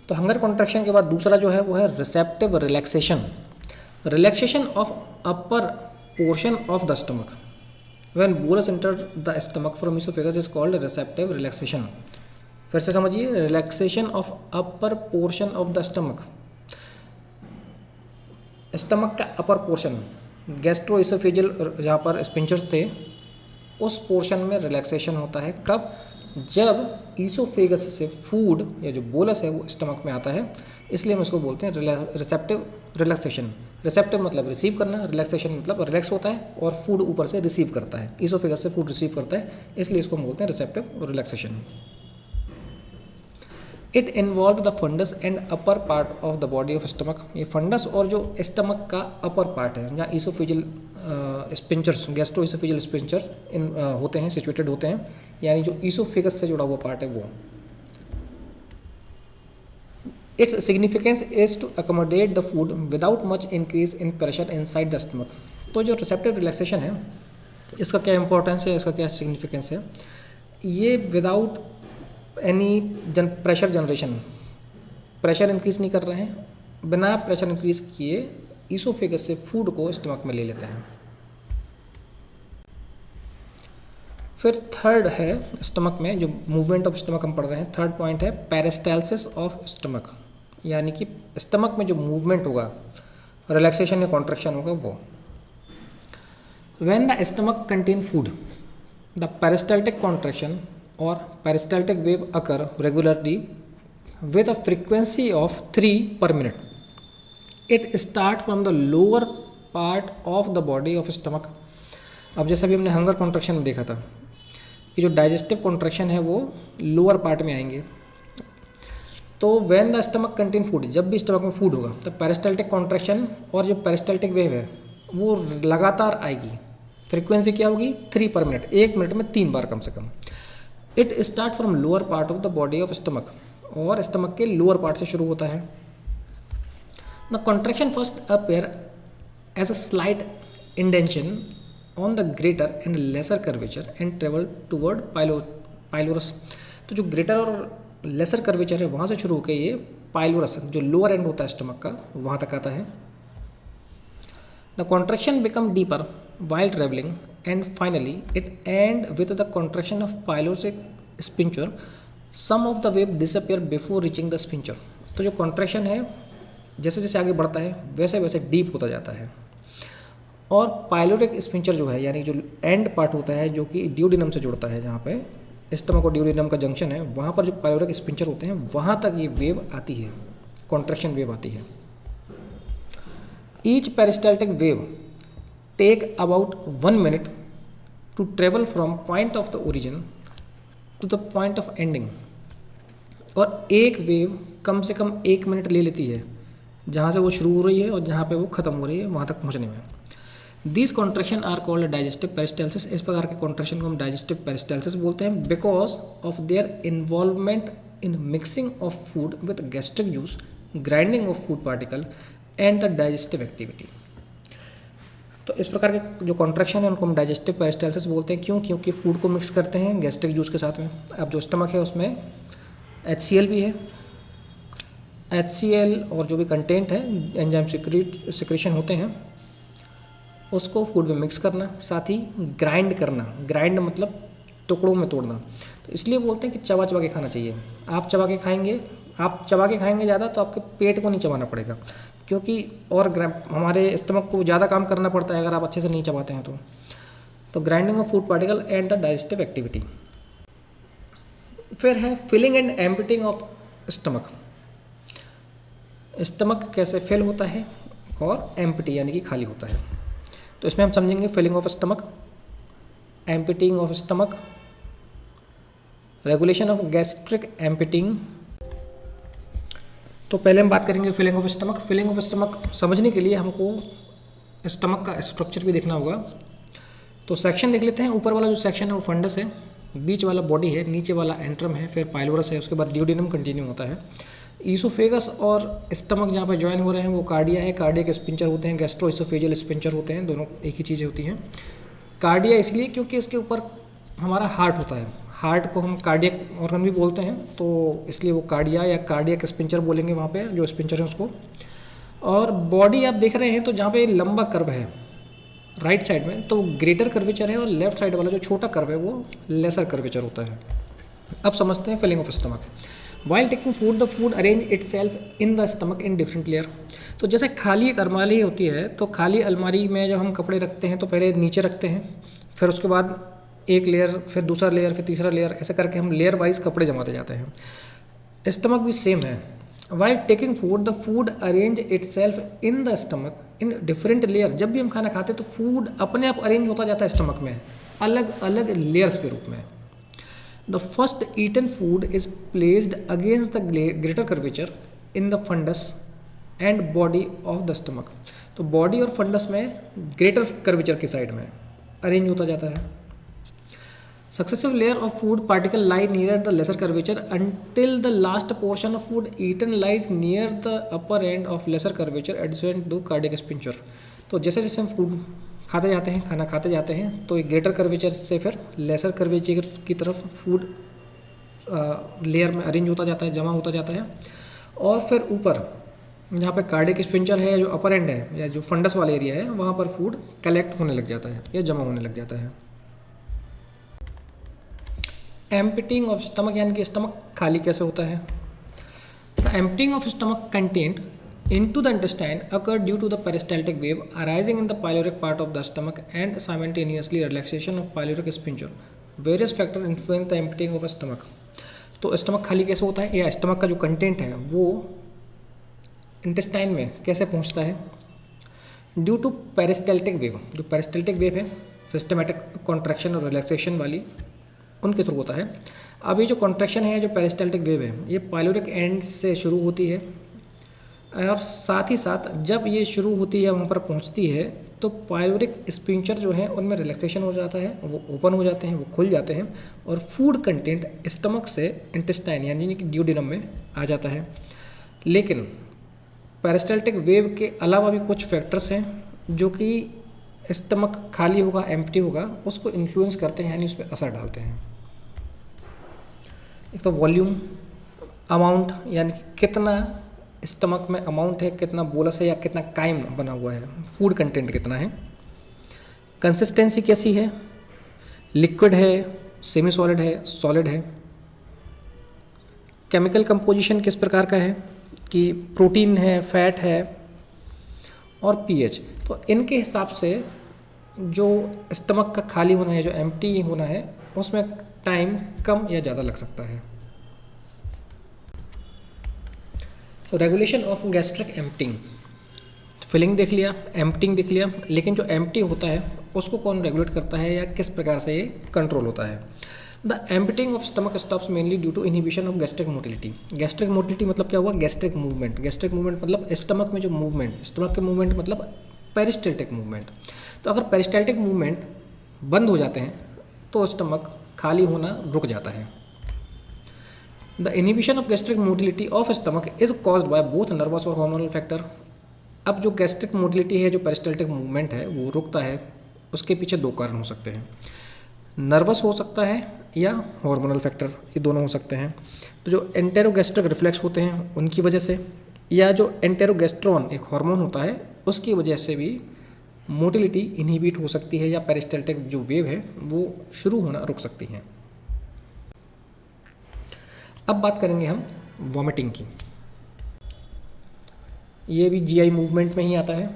Speaker 1: तो हंगर कॉन्ट्रैक्शन के बाद दूसरा जो है वो है receptive relaxation. Relaxation of upper portion of the stomach when bolus enter the stomach from oesophagus is called receptive relaxation. फिर से समझिए, relaxation of upper portion of the stomach. Stomach का अपर पोर्शन, गैस्ट्रो इसोफेजियल जहाँ पर स्पिंचर्स थे, उस portion में relaxation होता है। कब? जब ईसोफेगस से फूड या जो बोलस है वो स्टमक में आता है, इसलिए हम इसको बोलते हैं रिसेप्टिव रिलैक्सेशन। रिसेप्टिव मतलब रिसीव करना, रिलैक्सेशन मतलब रिलैक्स होता है और फूड ऊपर से रिसीव करता है, ईसोफेगस से फूड रिसीव करता है, इसलिए इसको हम बोलते हैं receptive relaxation. It involve the fundus and upper part of the body of stomach. ये फंडस और जो स्टमक का अपर पार्ट है, जहाँ oesophageal sphincters, gastro oesophageal sphincters होते हैं, सिचुएटेड होते हैं, यानी जो ईसोफेगस से जुड़ा हुआ पार्ट है वो। Its significance is to accommodate the food without much increase in pressure inside the stomach. तो जो रिसेप्टिव रिलैक्सेशन है, इसका क्या इंपॉर्टेंस है, इसका क्या सिग्निफिकेंस है? ये without any pressure generation, pressure increase नहीं कर रहे हैं, बिना प्रेशर इंक्रीज किए ईसोफेगस से फूड को स्टमक में ले लेते हैं। फिर थर्ड है स्टमक में जो मूवमेंट ऑफ स्टमक हम पढ़ रहे हैं, थर्ड पॉइंट है पेरिस्टाल्सिस ऑफ स्टमक, यानी कि स्टमक में जो मूवमेंट होगा, रिलैक्सेशन या कॉन्ट्रैक्शन होगा वो। When the stomach contain food, the peristaltic contraction और peristaltic wave occur regularly with a frequency of 3 per minute. It start from the lower part of the body of stomach. अब जैसा भी हमने hunger contraction में देखा था कि जो डाइजेस्टिव कॉन्ट्रैक्शन है वो लोअर पार्ट में आएंगे। तो when the stomach contain food, जब भी स्टमक में फूड होगा तो पेरिस्टाल्टिक कॉन्ट्रैक्शन और जो पेरिस्टाल्टिक वेव है वो लगातार आएगी। फ्रीक्वेंसी क्या होगी? 3 पर मिनट, 1 मिनट में 3 बार कम से कम। It start from lower part of the body of stomach, और स्टमक के लोअर पार्ट से शुरू होता है। The contraction first appear as a slight indentation on the greater and lesser curvature and travel toward pylorus. तो जो greater और lesser curvature है वहाँ से शुरू होकर ये पाइलोरस, जो लोअर एंड होता है स्टमक का, वहाँ तक आता है। The contraction become deeper while traveling and finally it end with the contraction of pyloric sphincter. Some of the wave disappear before reaching the sphincter. तो जो कॉन्ट्रैक्शन है जैसे जैसे आगे बढ़ता है वैसे वैसे डीप होता जाता है, और पाइलोरिक स्पिंचर जो है यानी जो एंड पार्ट होता है जो कि ड्यूडिनम से जुड़ता है, जहाँ पे स्टमक और ड्यूडिनम का जंक्शन है, वहाँ पर जो पाइलोरिक स्पिंचर होते हैं वहाँ तक ये वेव आती है, कॉन्ट्रैक्शन वेव आती है। Each peristaltic wave take about 1 minute to travel from point of the origin to the point of ending. और एक वेव कम से कम 1 मिनट ले लेती है जहाँ से वो शुरू हो रही है और जहाँ पे वो ख़त्म हो रही है वहाँ तक पहुँचने में। This contraction are called digestive peristalsis. इस प्रकार के कॉन्ट्रैक्शन को हम डाइजेस्टिव पेरिस्टाल्सिस बोलते हैं, because of their involvement in mixing of food with gastric juice, grinding of food particle and the digestive activity. तो इस प्रकार के जो कॉन्ट्रैक्शन है उनको हम डाइजेस्टिव पेरिस्टाल्सिस बोलते हैं। क्यों? क्योंकि फूड को मिक्स करते हैं गैस्ट्रिक जूस के साथ में। अब जो स्टमक है उसमें HCl भी है, HCl और जो भी कंटेंट है एंजाइम सिक्रेशन होते हैं उसको फूड में मिक्स करना, साथ ही ग्राइंड करना। ग्राइंड मतलब टुकड़ों में तोड़ना। तो इसलिए बोलते हैं कि चबा चबा के खाना चाहिए। आप चबा के खाएंगे ज़्यादा तो आपके पेट को नहीं चबाना पड़ेगा, क्योंकि और हमारे स्टमक को ज़्यादा काम करना पड़ता है अगर आप अच्छे से नहीं चबाते हैं तो grinding of food particle and the digestive activity. फिर है filling and emptying of stomach. Stomach कैसे फिल होता है, और एम्प्टी यानी कि खाली होता है। तो इसमें हम समझेंगे filling of stomach, emptying of stomach, regulation of gastric emptying. तो पहले हम बात करेंगे filling of stomach. Filling of stomach समझने के लिए हमको स्टमक का स्ट्रक्चर भी देखना होगा। तो सेक्शन देख लेते हैं। ऊपर वाला जो सेक्शन है वो फंडस है, बीच वाला बॉडी है, नीचे वाला एंट्रम है, फिर पाइलोरस है, उसके बाद ड्यूडेनम कंटिन्यू होता है। ईसोफेगस और स्टमक जहाँ पर ज्वाइन हो रहे हैं वो कार्डिया है, कार्डिया के स्पिंचर होते हैं, गैस्ट्रो इसोफेजियल स्पिंचर होते हैं, दोनों एक ही चीज़ें होती हैं। कार्डिया इसलिए क्योंकि इसके ऊपर हमारा हार्ट होता है, हार्ट को हम कार्डियक ऑर्गन भी बोलते हैं, तो इसलिए वो कार्डिया या कार्डियक स्पिंचर बोलेंगे वहाँ पे जो स्पिंचर है उसको। और बॉडी आप देख रहे हैं तो जहाँ पे लंबा कर्व है राइट साइड में तो ग्रेटर कर्वेचर है, और लेफ्ट साइड वाला जो छोटा कर्व है वो लेसर कर्वेचर होता है। अब समझते हैं filling of stomach. While taking food the food arrange itself in the stomach in different layer. तो जैसे खाली एक अलमारी होती है, तो खाली अलमारी में जब हम कपड़े रखते हैं तो पहले नीचे रखते हैं, फिर उसके बाद एक लेयर, फिर दूसरा लेयर, फिर तीसरा लेयर, ऐसे करके हम लेयर वाइज कपड़े जमाते जाते हैं। स्टमक भी सेम है। While taking food the food arrange itself in the stomach in different layer. जब भी हम खाना खाते हैं तो फूड अपने आप अरेंज होता जाता है स्टमक में अलग अलग लेयर्स के रूप में। The first eaten food is placed against the greater curvature in the fundus and body of the stomach. तो बॉडी और फंडस में ग्रेटर कर्वेचर की साइड में अरेंज होता जाता है। Successive layer of food particle lie near the lesser curvature until the last portion of food eaten lies near the upper end of lesser curvature adjacent to cardiac sphincter। तो जैसे जैसे हम food खाते जाते हैं, खाना खाते जाते हैं, तो एक ग्रेटर कर्वेचर से फिर लेसर कर्वेचर की तरफ फूड लेयर में अरेंज होता जाता है, जमा होता जाता है। और फिर ऊपर जहाँ पे कार्डियक स्पिंचर है, जो अपर एंड है या जो फंडस वाला एरिया है, वहाँ पर फूड कलेक्ट होने लग जाता है या जमा होने लग जाता है। एम्प्टीइंग ऑफ स्टमक यानी कि स्टमक खाली कैसे होता है। The emptying of stomach content into the intestine occur due to the peristaltic wave arising in the pyloric part of the stomach and simultaneously relaxation of pyloric sphincter. Various factors influence the emptying of stomach। तो stomach खाली कैसे होता है या stomach का जो content है वो इंटेस्टाइन में कैसे पहुंचता है। ड्यू टू पेरिस्टाल्टिक वेव, जो पेरिस्टाल्टिक वेव है सिस्टमेटिक कॉन्ट्रैक्शन और रिलैक्सेशन वाली, उनके थ्रू होता है। अब ये जो कॉन्ट्रैक्शन है, जो पेरिस्टाल्टिक वेव है, ये पाइलोरिक एंड से शुरू होती है और साथ ही साथ जब ये शुरू होती है वहाँ पर पहुँचती है तो पाइलोरिक स्पिंचर जो है उनमें रिलैक्सेशन हो जाता है, वो ओपन हो जाते हैं, वो खुल जाते हैं और फूड कंटेंट स्टमक से इंटेस्टाइन यानी कि ड्यूडेनम में आ जाता है। लेकिन पेरिस्टाल्टिक वेव के अलावा भी कुछ फैक्टर्स हैं जो कि स्टमक खाली होगा, एम्प्टी होगा, उसको इन्फ्लुएंस करते हैं यानी उस पर असर डालते हैं। एक तो वॉल्यूम, अमाउंट यानी कि कितना स्टमक में अमाउंट है, कितना बोलस है या कितना काइम बना हुआ है, फूड कंटेंट कितना है। कंसिस्टेंसी कैसी है, लिक्विड है, सेमी सॉलिड है, सॉलिड है। केमिकल कंपोजिशन किस प्रकार का है कि प्रोटीन है, फैट है और पीएच। तो इनके हिसाब से जो स्टमक का खाली होना है, जो एम्प्टी होना है, उसमें टाइम कम या ज़्यादा लग सकता है। Regulation of gastric emptying, filling देख लिया, एम्प्टिंग देख लिया, लेकिन जो एम्प्टी होता है उसको कौन रेगुलेट करता है या किस प्रकार से ये कंट्रोल होता है। The emptying of stomach stops mainly due to inhibition of gastric motility. Gastric motility मतलब क्या हुआ, गैस्ट्रिक मूवमेंट। गैस्ट्रिक मूवमेंट मतलब स्टमक में जो मूवमेंट, स्टमक के मूवमेंट मतलब पेरिस्टाल्टिक मूवमेंट। तो अगर पेरिस्टाल्टिक मूवमेंट बंद हो जाते हैं तो स्टमक खाली होना रुक जाता है। The inhibition of gastric motility of stomach is caused by both nervous और हार्मोनल फैक्टर। अब जो गैस्ट्रिक मोटिलिटी है, जो पेरिस्टाल्टिक मूवमेंट है, वो रुकता है, उसके पीछे दो कारण हो सकते हैं। नर्वस हो सकता है या हार्मोनल फैक्टर, ये दोनों हो सकते हैं। तो जो एंटेरोगैस्ट्रिक रिफ्लेक्स होते हैं उनकी वजह से, या जो एंटेरोगैस्ट्रॉन एक हार्मोन होता है उसकी वजह से भी मोटिलिटी इनहिबिट हो सकती है या पेरिस्टाल्टिक जो वेव है वो शुरू होना रुक सकती है। अब बात करेंगे हम वॉमिटिंग की। ये भी जीआई मूवमेंट में ही आता है।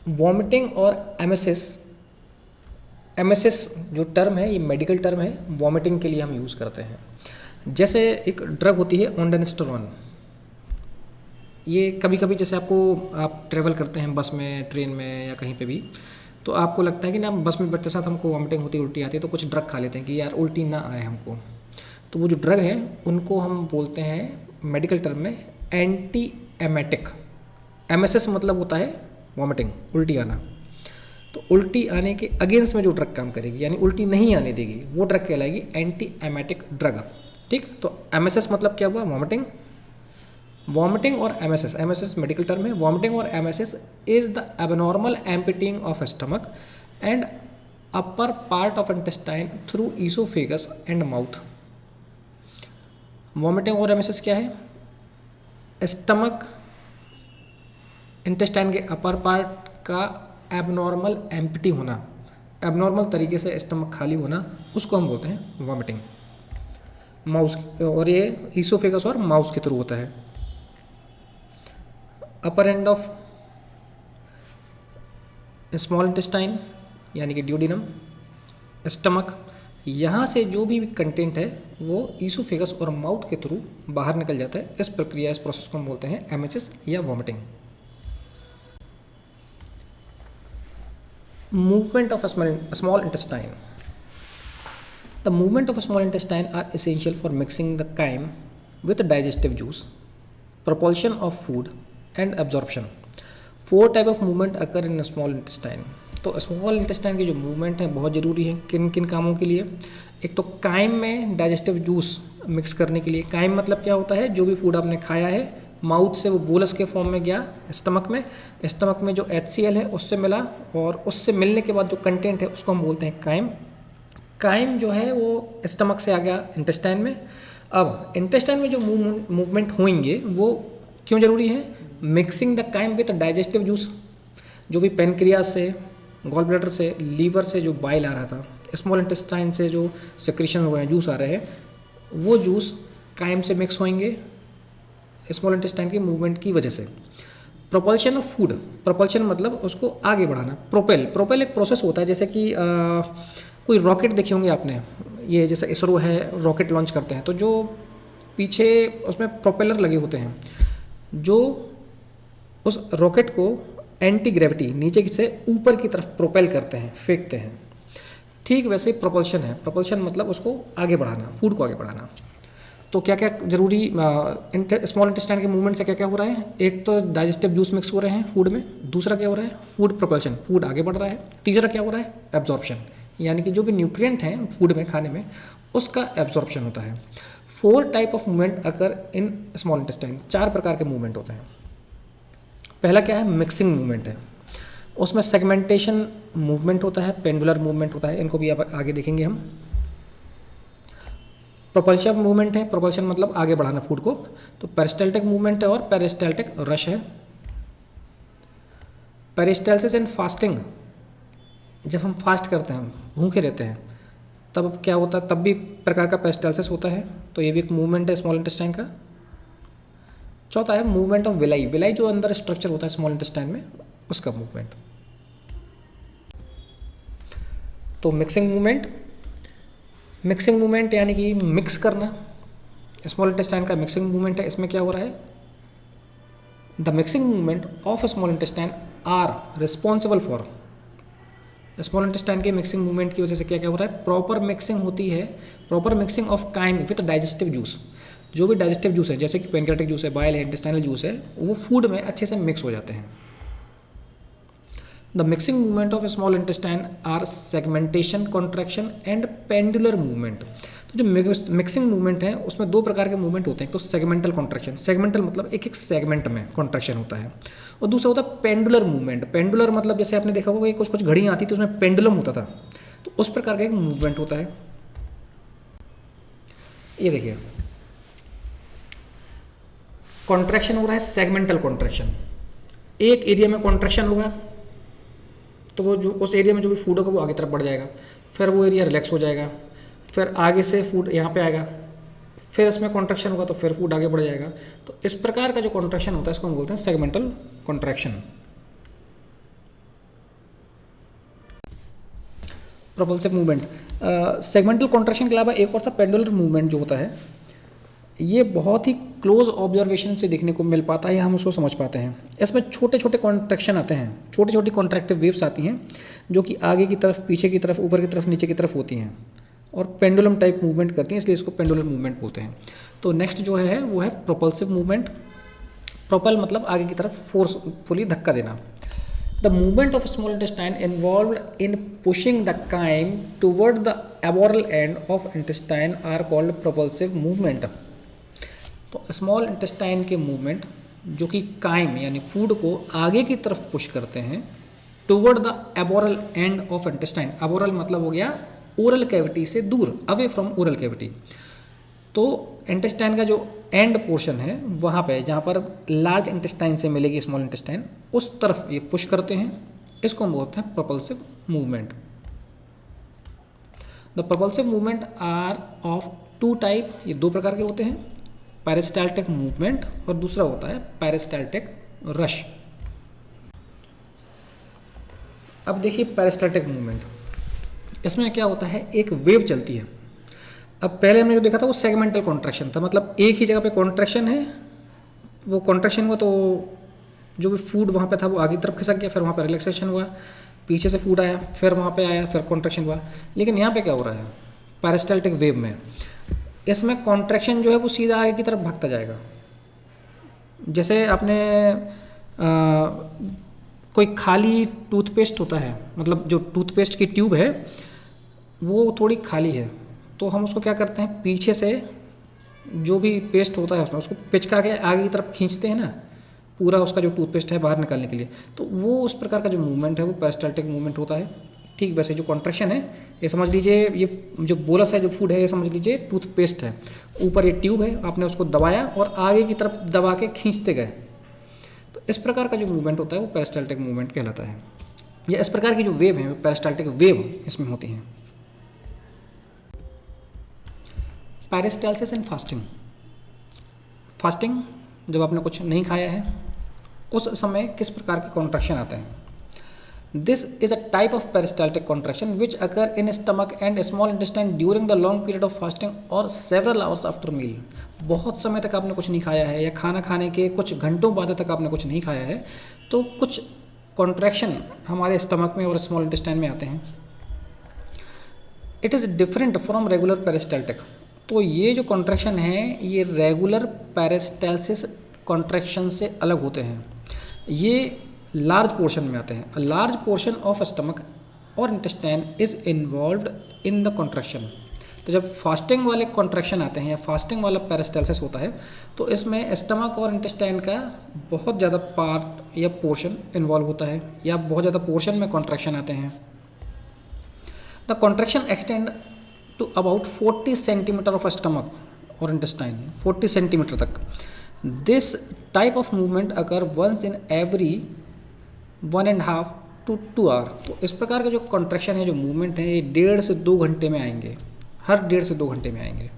Speaker 1: वॉमिटिंग और एमेसिस, एमेसिस जो टर्म है ये मेडिकल टर्म है, वॉमिटिंग के लिए हम यूज़ करते हैं। जैसे एक ड्रग होती है ऑन्डेनिस्टेरोन, ये कभी कभी जैसे आप ट्रेवल करते हैं बस में, ट्रेन में या कहीं पे भी, तो आपको लगता है कि ना बस में बैठते साथ हमको वॉमिटिंग होती, उल्टी आती है, तो कुछ ड्रग खा लेते हैं कि यार उल्टी ना आए हमको। तो वो जो ड्रग है उनको हम बोलते हैं मेडिकल टर्म में एंटी एमेटिक। एमएसएस मतलब होता है वॉमिटिंग, उल्टी आना। तो उल्टी आने के अगेंस्ट में जो ड्रग काम करेगी, यानी उल्टी नहीं आने देगी, वो ड्रग कहलाएगी एंटी एमेटिक ड्रग। ठीक, तो एमएसएस मतलब क्या हुआ, वॉमिटिंग। वॉमिटिंग और एमएसएस, एमएसएस मेडिकल टर्म है, वॉमिटिंग और emesis is the abnormal emptying of stomach and upper part of intestine through oesophagus and mouth. Vomiting और एमएसएस क्या है, स्टमक इंटेस्टाइन के अपर पार्ट का एबनॉर्मल एम्प्टी होना, abnormal तरीके से स्टमक खाली होना, उसको हम बोलते हैं वॉमिटिंग। माउस, और ये ईसोफेगस और माउस के थ्रू होता है। अपर एंड ऑफ स्मॉल इंटेस्टाइन यानी कि ड्यूडिनम, स्टमक, यहाँ से जो भी कंटेंट है वो ईसोफेगस और माउथ के थ्रू बाहर निकल जाता है। इस प्रक्रिया, इस प्रोसेस को हम बोलते हैं एमएसएस या vomiting. Movement of a small intestine. The movement of a small intestine are essential for mixing the chyme with digestive juice, propulsion of food, and absorption. Four type of movement occur in a small intestine. तो small intestine की जो movement है बहुत ज़रूरी है किन किन कामों के लिए। एक तो काइम में डाइजेस्टिव जूस मिक्स करने के लिए। काइम मतलब क्या होता है, जो भी फूड आपने खाया है माउथ से वो बोलस के फॉर्म में गया स्टमक में, स्टमक में जो HCl है उससे मिला, और उससे मिलने के बाद जो कंटेंट है उसको हम बोलते हैं काइम। काइम जो है वो स्टमक से आ गया इंटेस्टाइन में। अब इंटेस्टाइन में जो मूवमेंट होंगे वो क्यों ज़रूरी है, mixing the chyme with digestive juice. जो भी पेनक्रियास से, गॉल ब्लैडर से, लीवर से जो बाइल आ रहा था, स्मॉल इंटेस्टाइन से जो सेक्रेशन हो रहे हैं, जूस आ रहे हैं, वो जूस काइम से मिक्स होंगे स्मॉल इंटेस्टाइन के मूवमेंट की वजह से। प्रोपल्शन ऑफ फूड, प्रोपल्शन मतलब उसको आगे बढ़ाना। प्रोपेल एक प्रोसेस होता है, जैसे कि कोई रॉकेट देखे होंगे आपने, ये जैसे इसरो है रॉकेट लॉन्च करते हैं, तो जो पीछे उसमें प्रोपेलर लगे होते हैं जो उस रॉकेट को एंटी ग्रेविटी नीचे से ऊपर की तरफ प्रोपेल करते हैं, फेंकते हैं। ठीक वैसे प्रोपल्शन है। प्रोपल्शन मतलब उसको आगे बढ़ाना, फूड को आगे बढ़ाना। तो क्या क्या जरूरी स्मॉल इंटेस्टाइन के मूवमेंट से क्या क्या हो रहा है, एक तो डाइजेस्टिव जूस मिक्स हो रहे हैं फूड में, दूसरा क्या हो रहा है फूड प्रोपल्शन, फूड आगे बढ़ रहा है, तीसरा क्या हो रहा है एब्जॉर्प्शन, यानी कि जो भी न्यूट्रिएंट हैं फूड में, खाने में, उसका एब्जॉर्प्शन होता है। 4 type of movement occur in small intestine, 4 प्रकार के मूवमेंट होते हैं। पहला क्या है, मिक्सिंग मूवमेंट है, उसमें सेगमेंटेशन मूवमेंट होता है, पेंडुलर मूवमेंट होता है, इनको भी आप आगे देखेंगे हम। प्रोपल्शन मूवमेंट है, प्रोपल्शन मतलब आगे बढ़ाना फूड को, तो पेरिस्टाल्टिक मूवमेंट है और पेरिस्टाल्टिक रश है। पेरिस्टाल्सिस इन फास्टिंग, जब हम फास्ट करते हैं, भूखे रहते हैं, तब क्या होता है, तब भी प्रकार का पेरिस्टाल्सिस होता है, तो ये भी एक मूवमेंट है स्मॉल इंटेस्टाइन का। चौथा है मूवमेंट ऑफ विलाई, विलाई जो अंदर स्ट्रक्चर होता है स्मॉल इंटेस्टाइन में, उसका मूवमेंट। तो मिक्सिंग मूवमेंट, मिक्सिंग मूवमेंट यानी कि मिक्स करना, स्मॉल इंटेस्टाइन का मिक्सिंग मूवमेंट है। इसमें क्या हो रहा है, the mixing movement of small intestine are responsible for, small intestine के मिक्सिंग मूवमेंट की वजह से क्या क्या हो रहा है, प्रॉपर मिक्सिंग होती है, proper mixing of chyme with digestive juice. जो भी डाइजेस्टिव जूस है, जैसे कि पेनक्रियाटिक जूस है, बाइल है, इंटेस्टाइनल जूस है, वो फूड में अच्छे से मिक्स हो जाते हैं। The mixing movement of small intestine are segmentation, contraction and pendular movement. तो जो मिक्सिंग मूवमेंट है उसमें 2 प्रकार के मूवमेंट होते हैं, तो सेगमेंटल कॉन्ट्रैक्शन, सेगमेंटल मतलब एक एक सेगमेंट में कॉन्ट्रैक्शन होता है, और दूसरा होता है पेंडुलर मूवमेंट। पेंडुलर मतलब जैसे आपने देखा होगा कि कुछ कुछ घड़ियाँ आती थी उसमें पेंडुलम होता था, तो उस प्रकार का एक मूवमेंट होता है। ये देखिए कॉन्ट्रैक्शन हो रहा है, सेगमेंटल कॉन्ट्रैक्शन, एक एरिया में कॉन्ट्रैक्शन होगा तो वो जो उस एरिया में जो भी फूड होगा वो आगे तरफ बढ़ जाएगा, फिर वो एरिया रिलैक्स हो जाएगा, फिर आगे से फूड यहाँ पे आएगा, फिर इसमें कॉन्ट्रैक्शन होगा तो फिर फूड आगे बढ़ जाएगा। तो इस प्रकार का जो कॉन्ट्रैक्शन होता है इसको हम बोलते हैं segmental contraction. Propulsive movement, segmental contraction के अलावा एक और था पेंडुलर मूवमेंट जो होता है, ये बहुत ही क्लोज ऑब्जर्वेशन से देखने को मिल पाता है या हम उसको समझ पाते हैं। इसमें छोटे छोटे कॉन्ट्रैक्शन आते हैं, छोटी छोटी कॉन्ट्रैक्टिव वेव्स आती हैं जो कि आगे की तरफ, पीछे की तरफ, ऊपर की तरफ, नीचे की तरफ होती हैं और पेंडुलम टाइप मूवमेंट करती हैं, इसलिए इसको पेंडुलम मूवमेंट बोलते हैं। तो नेक्स्ट जो है वो है प्रोपल्सिव मूवमेंट। प्रोपल मतलब आगे की तरफ फोर्सफुली धक्का देना। The movement of small intestine involved in pushing the chyme toward the aboral end of intestine are called propulsive movement. तो स्मॉल इंटेस्टाइन के मूवमेंट जो कि काइम यानी फूड को आगे की तरफ पुश करते हैं toward the aboral end of intestine. Aboral मतलब हो गया ओरल कैविटी से दूर, अवे फ्रॉम ओरल कैविटी। तो इंटेस्टाइन का जो एंड पोर्शन है वहाँ पे जहाँ पर लार्ज इंटेस्टाइन से मिलेगी स्मॉल इंटेस्टाइन, उस तरफ ये पुश करते हैं, इसको हम बोलते हैं propulsive movement. The propulsive movement are of two type, ये दो प्रकार के होते हैं, पेरिस्टाल्टिक मूवमेंट और दूसरा होता है पेरिस्टाल्टिक रश। अब देखिए पेरिस्टाल्टिक मूवमेंट, इसमें क्या होता है, एक वेव चलती है। अब पहले हमने जो देखा था वो सेगमेंटल कॉन्ट्रैक्शन था, मतलब एक ही जगह पे कॉन्ट्रैक्शन है, वो कॉन्ट्रैक्शन हुआ तो जो भी फूड वहाँ पे था वो आगे की तरफ खिसक गया, फिर वहाँ पे रिलैक्सेशन हुआ, पीछे से फूड आया, फिर वहाँ पे आया, फिर कॉन्ट्रैक्शन हुआ। लेकिन यहाँ पे क्या हो रहा है पेरिस्टाल्टिक वेव में, इसमें कॉन्ट्रैक्शन जो है वो सीधा आगे की तरफ भागता जाएगा। जैसे आपने कोई खाली टूथपेस्ट होता है, मतलब जो टूथपेस्ट की ट्यूब है वो थोड़ी खाली है, तो हम उसको क्या करते हैं, पीछे से जो भी पेस्ट होता है उसमें उसको पिचका के आगे की तरफ खींचते हैं ना, पूरा उसका जो टूथपेस्ट है बाहर निकालने के लिए। तो वो उस प्रकार का जो मूवमेंट है वो पेरिस्टाल्टिक मूवमेंट होता है। ठीक वैसे जो कॉन्ट्रैक्शन है, ये समझ लीजिए, ये जो बोलस है, जो फूड है, ये समझ लीजिए टूथपेस्ट है, ऊपर ये ट्यूब है, आपने उसको दबाया और आगे की तरफ दबा के खींचते गए, तो इस प्रकार का जो मूवमेंट होता है वो पेरिस्टाल्टिक मूवमेंट कहलाता है। या इस प्रकार की जो वेव है वो पेरिस्टाल्टिक वेव इसमें होती हैं। Peristalsis and fasting. फास्टिंग जब आपने कुछ नहीं खाया है उस समय किस प्रकार के कॉन्ट्रैक्शन आते हैं। This is a type of peristaltic contraction which occur in stomach and small intestine during the long period of fasting और सेवरल आवर्स आफ्टर मील। बहुत समय तक आपने कुछ नहीं खाया है या खाना खाने के कुछ घंटों बाद तक आपने कुछ नहीं खाया है, तो कुछ कॉन्ट्रैक्शन हमारे स्टमक में और स्मॉल इंटेस्टाइन में आते हैं। It is different from regular peristaltic. तो ये जो कॉन्ट्रैक्शन है ये रेगुलर पेरिस्टाल्सिस कॉन्ट्रैक्शन से अलग होते हैं। ये लार्ज पोर्शन में आते हैं। A large portion of stomach और intestine is involved in the contraction. तो जब फास्टिंग वाले कॉन्ट्रैक्शन आते हैं या फास्टिंग वाला पेरिस्टाल्सिस होता है तो इसमें स्टमक और इंटेस्टाइन का बहुत ज़्यादा पार्ट या पोर्शन इन्वॉल्व होता है या बहुत ज़्यादा पोर्शन में कॉन्ट्रैक्शन आते हैं। The contraction extend to about 40 centimetre of stomach और इंटेस्टाइन, 40 सेंटीमीटर तक। This type of movement occur once in every 1.5 to 2 hour. तो इस प्रकार के जो कॉन्ट्रैक्शन है, जो मूवमेंट है, ये 1.5 से 2 घंटे में आएंगे, हर 1.5 से 2 घंटे में आएंगे।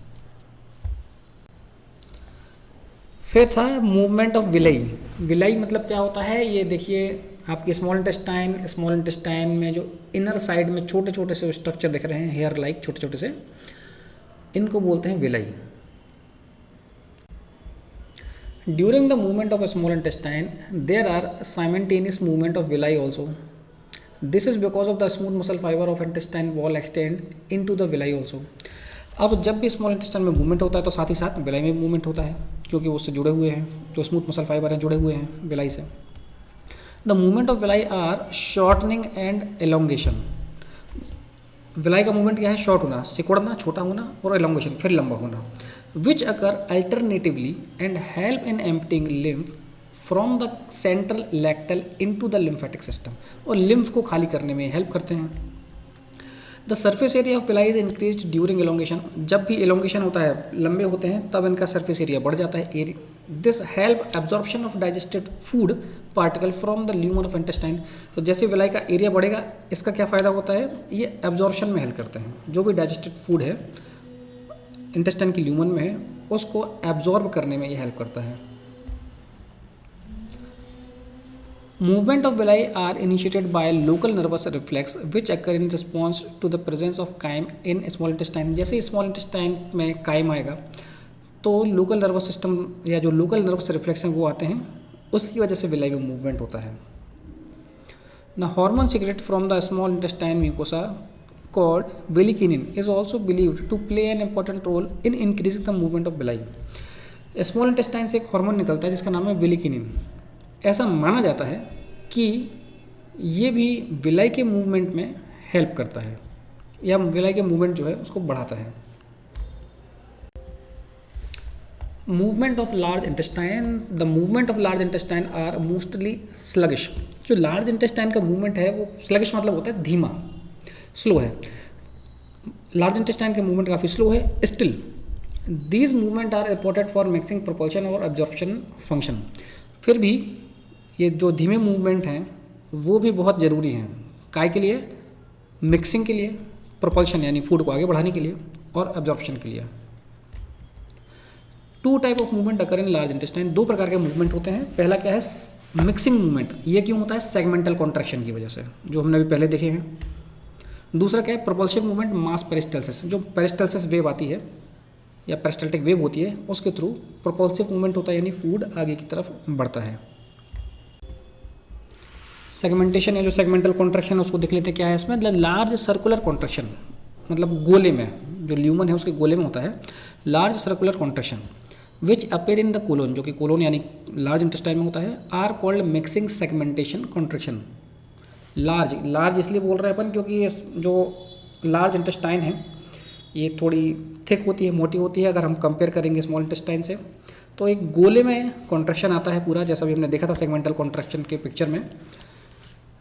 Speaker 1: फिर था मूवमेंट ऑफ विलाई। विलाई मतलब क्या होता है, ये देखिए आपकी स्मॉल इंटेस्टाइन में जो इनर साइड में छोटे छोटे से स्ट्रक्चर दिख रहे हैं, हेयर लाइक छोटे छोटे से, इनको बोलते हैं villi. During the movement of small intestine there are simultaneous movement of villi also. This is because of the smooth muscle fibre of intestine wall extend into the villi also. अब जब भी small intestine में movement होता है तो साथ ही साथ villi में मूवमेंट होता है, क्योंकि वो उससे जुड़े हुए हैं, जो स्मूथ मसल फाइबर हैं जुड़े हुए हैं विलाई से। The movement of villi are shortening and elongation. Villi का मूवमेंट क्या है, शॉर्ट होना, सिकुड़ना, छोटा होना, और एलोंगेशन फिर लंबा होना, which occur alternatively and help in emptying lymph from the central lacteal into the lymphatic system. और लिम्फ को खाली करने में हेल्प करते हैं। The surface area of villi is increase during elongation. जब भी एलोंगेशन होता है, लंबे होते हैं, तब इनका सर्फेस एरिया बढ़ जाता है। This help absorption of digested food particle from the lumen of intestine. तो जैसे विलाई का एरिया बढ़ेगा, इसका क्या फ़ायदा होता है, ये एब्जॉर्प्शन में हेल्प करते हैं। जो भी डाइजेस्टेड फूड है इंटेस्टाइन की ल्यूमन में है, उसको एब्जॉर्ब करने में ये हेल्प करता है। Movement of villi are initiated by local nervous reflex which occur in response to the presence of chyme in small intestine। जैसे ही small intestine में chyme आएगा तो लोकल नर्वस सिस्टम या जो लोकल नर्वस रिफ्लेक्स हैं वो आते हैं, उसकी वजह से विलाई में मूवमेंट होता है। The hormone secreted from the small intestine mucosa called villikinin is also believed to play an important role in increasing the movement of villi। Small intestine से एक हार्मोन निकलता है जिसका नाम है विलिकिनिन। ऐसा माना जाता है कि ये भी विलाई के मूवमेंट में हेल्प करता है या विलाई के मूवमेंट जो है उसको बढ़ाता है। Movement of large intestine, the movement of large intestine are mostly sluggish. जो लार्ज इंटेस्टाइन का मूवमेंट है वो स्लगिश मतलब होता है धीमा, स्लो है। लार्ज इंटेस्टाइन का मूवमेंट काफ़ी स्लो है। Still these movement are important for mixing propulsion और एब्जॉर्प्शन फंक्शन। फिर भी ये जो धीमे मूवमेंट हैं वो भी बहुत ज़रूरी हैं। काय के लिए? मिक्सिंग के लिए, प्रपोल्शन यानी फूड को आगे बढ़ाने के लिए, और एब्जॉर्प्शन के लिए। Two type of movement occur in large intestine. दो प्रकार के मूवमेंट होते हैं। पहला क्या है? Mixing movement. ये क्यों होता है? सेगमेंटल कॉन्ट्रैक्शन की वजह से, जो हमने अभी पहले देखे हैं। दूसरा क्या है? प्रोपल्सिव मूवमेंट, मास पेरिस्टल्सिस। जो पेरिस्टल्सिस वेव आती है या पेरिस्टल्टिक वेव होती है उसके थ्रू प्रोपल्सिव मूवमेंट होता है, यानी फूड आगे की तरफ बढ़ता है। सेगमेंटेशन या जो सेगमेंटल कॉन्ट्रैक्शन है उसको देख लेते हैं क्या है इसमें। लार्ज सर्कुलर कॉन्ट्रैक्शन, मतलब गोले में, जो ल्यूमन है उसके गोले में होता है large circular contraction, which appear in the colon, जो कि कोलोन यानी लार्ज इंटेस्टाइन में होता है, are called mixing segmentation contraction. Large इसलिए बोल रहे हैं अपन क्योंकि ये जो लार्ज इंटेस्टाइन है ये थोड़ी थिक होती है, मोटी होती है अगर हम कंपेयर करेंगे स्मॉल इंटेस्टाइन से। तो एक गोले में कॉन्ट्रैक्शन आता है पूरा, जैसा भी हमने देखा था सेगमेंटल कॉन्ट्रैक्शन के पिक्चर में।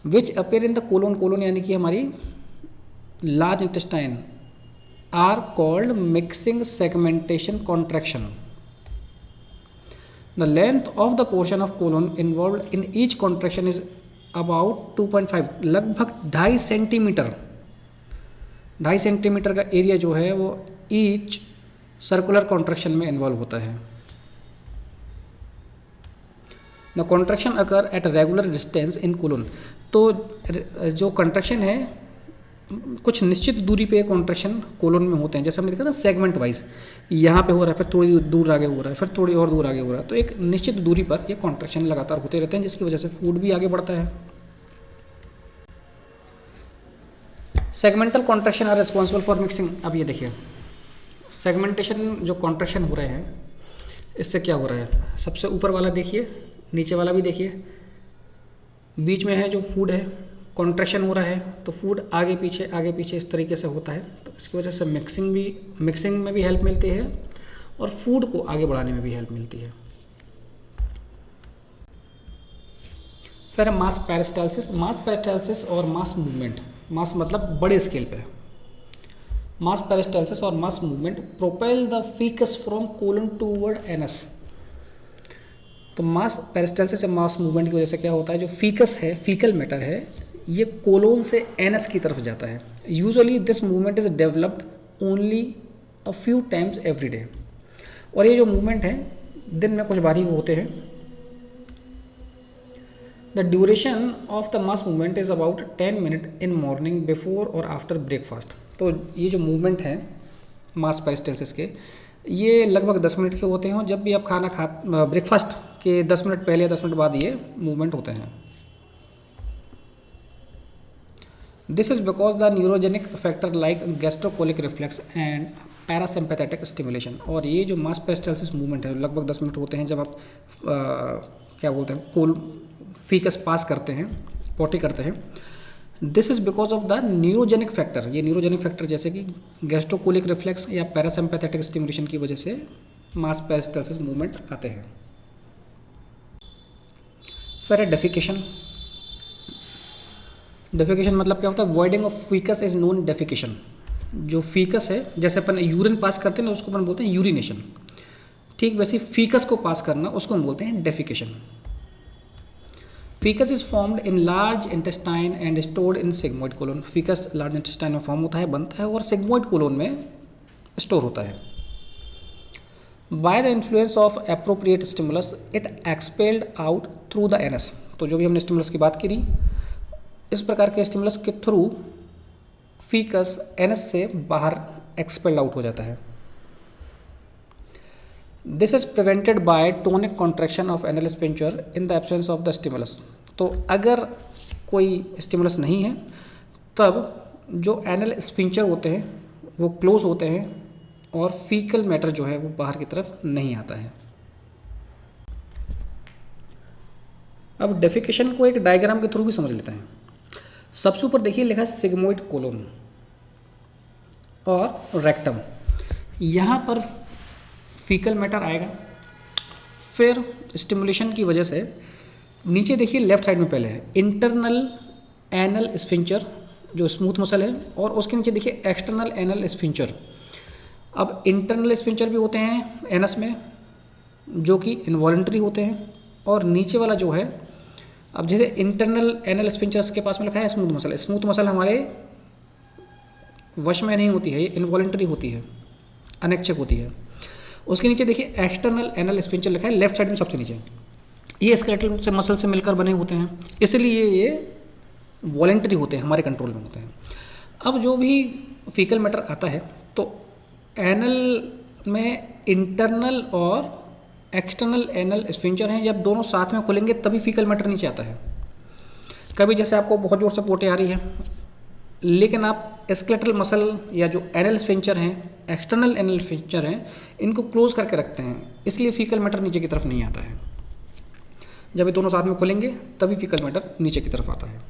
Speaker 1: Which appear in the colon, colon यानी कि हमारी large intestine, are called mixing segmentation contraction. The length of the portion of colon involve in each contraction is about 2.5, लगभग 2.5 सेंटीमीटर। 2.5 सेंटीमीटर का area जो है वो ईच सर्कुलर कॉन्ट्रैक्शन में involve होता है। The contraction occur at regular distance in colon. तो जो कॉन्ट्रैक्शन है कुछ निश्चित दूरी पे कॉन्ट्रैक्शन कोलोन में होते हैं, जैसे हमने देखा ना सेगमेंट वाइज, यहाँ पे हो रहा है, फिर थोड़ी दूर आगे हो रहा है, फिर थोड़ी और दूर आगे हो रहा है। तो एक निश्चित दूरी पर ये कॉन्ट्रैक्शन लगातार होते रहते हैं, जिसकी वजह से फूड भी आगे बढ़ता है। Segmental contraction are responsible for mixing. अब ये देखिए सेगमेंटेशन जो कॉन्ट्रैक्शन हो रहे हैं इससे क्या हो रहा है। सबसे ऊपर वाला देखिए, नीचे वाला भी देखिए, बीच में है जो फूड है, कॉन्ट्रैक्शन हो रहा है तो फूड आगे पीछे इस तरीके से होता है। तो इसकी वजह से मिक्सिंग में भी हेल्प मिलती है और फूड को आगे बढ़ाने में भी हेल्प मिलती है। फिर मास पेरिस्टाल्सिस और मास मूवमेंट। मास मतलब बड़े स्केल पे। मास पेरिस्टाल्सिस और mass movement propel the faeces from colon toward anus. तो मास पेरिस्टाल्सिस या मास मूवमेंट की वजह से क्या होता है, जो फीकस है, फीकल मैटर है, ये कोलोन से एनस की तरफ जाता है। Usually this movement is developed only a few times every day. और ये जो मूवमेंट है दिन में कुछ बार ही होते हैं। The duration of the mass movement is about 10 minute in morning before और आफ्टर ब्रेकफास्ट। तो ये जो मूवमेंट है मास पेरिस्टाल्सिस के, ये लगभग 10 मिनट के होते हैं। जब भी आप ब्रेकफास्ट के 10 मिनट पहले या 10 मिनट बाद ये मूवमेंट होते हैं। This is because the neurogenic factor like gastrocolic reflex and parasympathetic stimulation. और ये जो मास पेरिस्टाल्सिस मूवमेंट है लगभग 10 मिनट होते हैं जब आप क्या बोलते हैं फीकस पास करते हैं, पॉटी करते हैं। This is because of the neurogenic factor. ये न्यूरोजेनिक फैक्टर जैसे कि गैस्ट्रोकोलिक रिफ्लेक्स या पैरासिम्पैथेटिक स्टिमुलेशन की वजह से मास पेरिस्टाल्सिस मूवमेंट आते हैं। फिर डेफिकेशन। डेफिकेशन मतलब क्या होता है, voiding of faeces is known defecation. जो फीकस है, जैसे अपन यूरिन पास करते हैं ना उसको अपन बोलते हैं यूरिनेशन, ठीक वैसे फीकस को पास करना उसको हम बोलते हैं defecation. Faeces is formed in large intestine and stored in sigmoid colon. Faeces large intestine में फॉर्म होता है, बनता है और सिग्मोइड कोलोन में स्टोर होता है। By the influence of appropriate stimulus it expelled out through the anus. तो जो भी हमने स्टिमुलस की बात करी, इस प्रकार के स्टिमुलस के थ्रू फीकस एनस से बाहर एक्सपेल्ड आउट हो जाता है। This is prevented by tonic contraction of anal sphincter in the absence of the stimulus. तो अगर कोई स्टिमुलस नहीं है तब जो एनल स्पिंचर होते हैं वो क्लोज होते हैं और फीकल मैटर जो है वो बाहर की तरफ नहीं आता है। अब डेफिकेशन को एक डायग्राम के थ्रू भी समझ लेते हैं। सबसे ऊपर देखिए लिखा है सिग्मोइड कोलोन और रेक्टम। यहाँ पर फीकल मैटर आएगा, फिर स्टिमुलेशन की वजह से नीचे देखिए लेफ्ट साइड में पहले है इंटरनल एनल स्फिंक्टर जो स्मूथ मसल है, और उसके नीचे देखिए एक्सटर्नल एनल स्फिंक्टर। अब इंटरनल स्फिंक्टर भी होते हैं एनस में जो कि इनवॉलेंट्री होते हैं, और नीचे वाला जो है, अब जैसे इंटरनल एनल स्फिंक्टर्स के पास में लिखा है स्मूथ मसल। स्मूथ मसल हमारे वश में नहीं होती है, ये इनवॉलेंट्री होती है, अनैच्छिक होती है। उसके नीचे देखिए एक्सटर्नल एनल स्फिंक्टर लिखा है लेफ्ट साइड में सबसे नीचे। ये स्केलेटल से मसल से मिलकर बने होते हैं, इसलिए ये वॉलेंट्री होते हैं, हमारे कंट्रोल में होते हैं। अब जो भी फीकल मैटर आता है तो एनल में इंटरनल और एक्सटर्नल एनल स्फिंक्टर हैं, जब दोनों साथ में खुलेंगे तभी फीकल मैटर नीचे आता है। कभी जैसे आपको बहुत जोर से पोटे आ रही है, लेकिन आप स्केलेटल मसल या जो एनल स्फिंक्टर हैं, एक्सटर्नल एनल स्फिंक्टर हैं, इनको क्लोज करके रखते हैं, इसलिए फीकल मैटर नीचे की तरफ नहीं आता है। जब ये दोनों साथ में खुलेंगे तभी फीकल मैटर नीचे की तरफ आता है।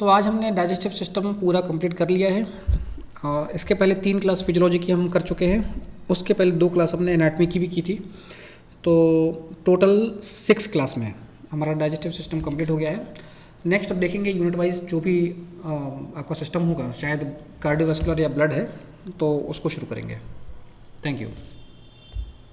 Speaker 1: तो आज हमने डाइजेस्टिव सिस्टम पूरा कंप्लीट कर लिया है। इसके पहले 3 क्लास फिजियोलॉजी की हम कर चुके हैं, उसके पहले 2 क्लास हमने एनाटॉमी की भी की थी। तो टोटल 6 क्लास में हमारा डाइजेस्टिव सिस्टम कंप्लीट हो गया है। नेक्स्ट अब देखेंगे यूनिट वाइज जो भी आपका सिस्टम होगा, शायद कार्डियोवैस्कुलर या ब्लड है, तो उसको शुरू करेंगे। Thank you.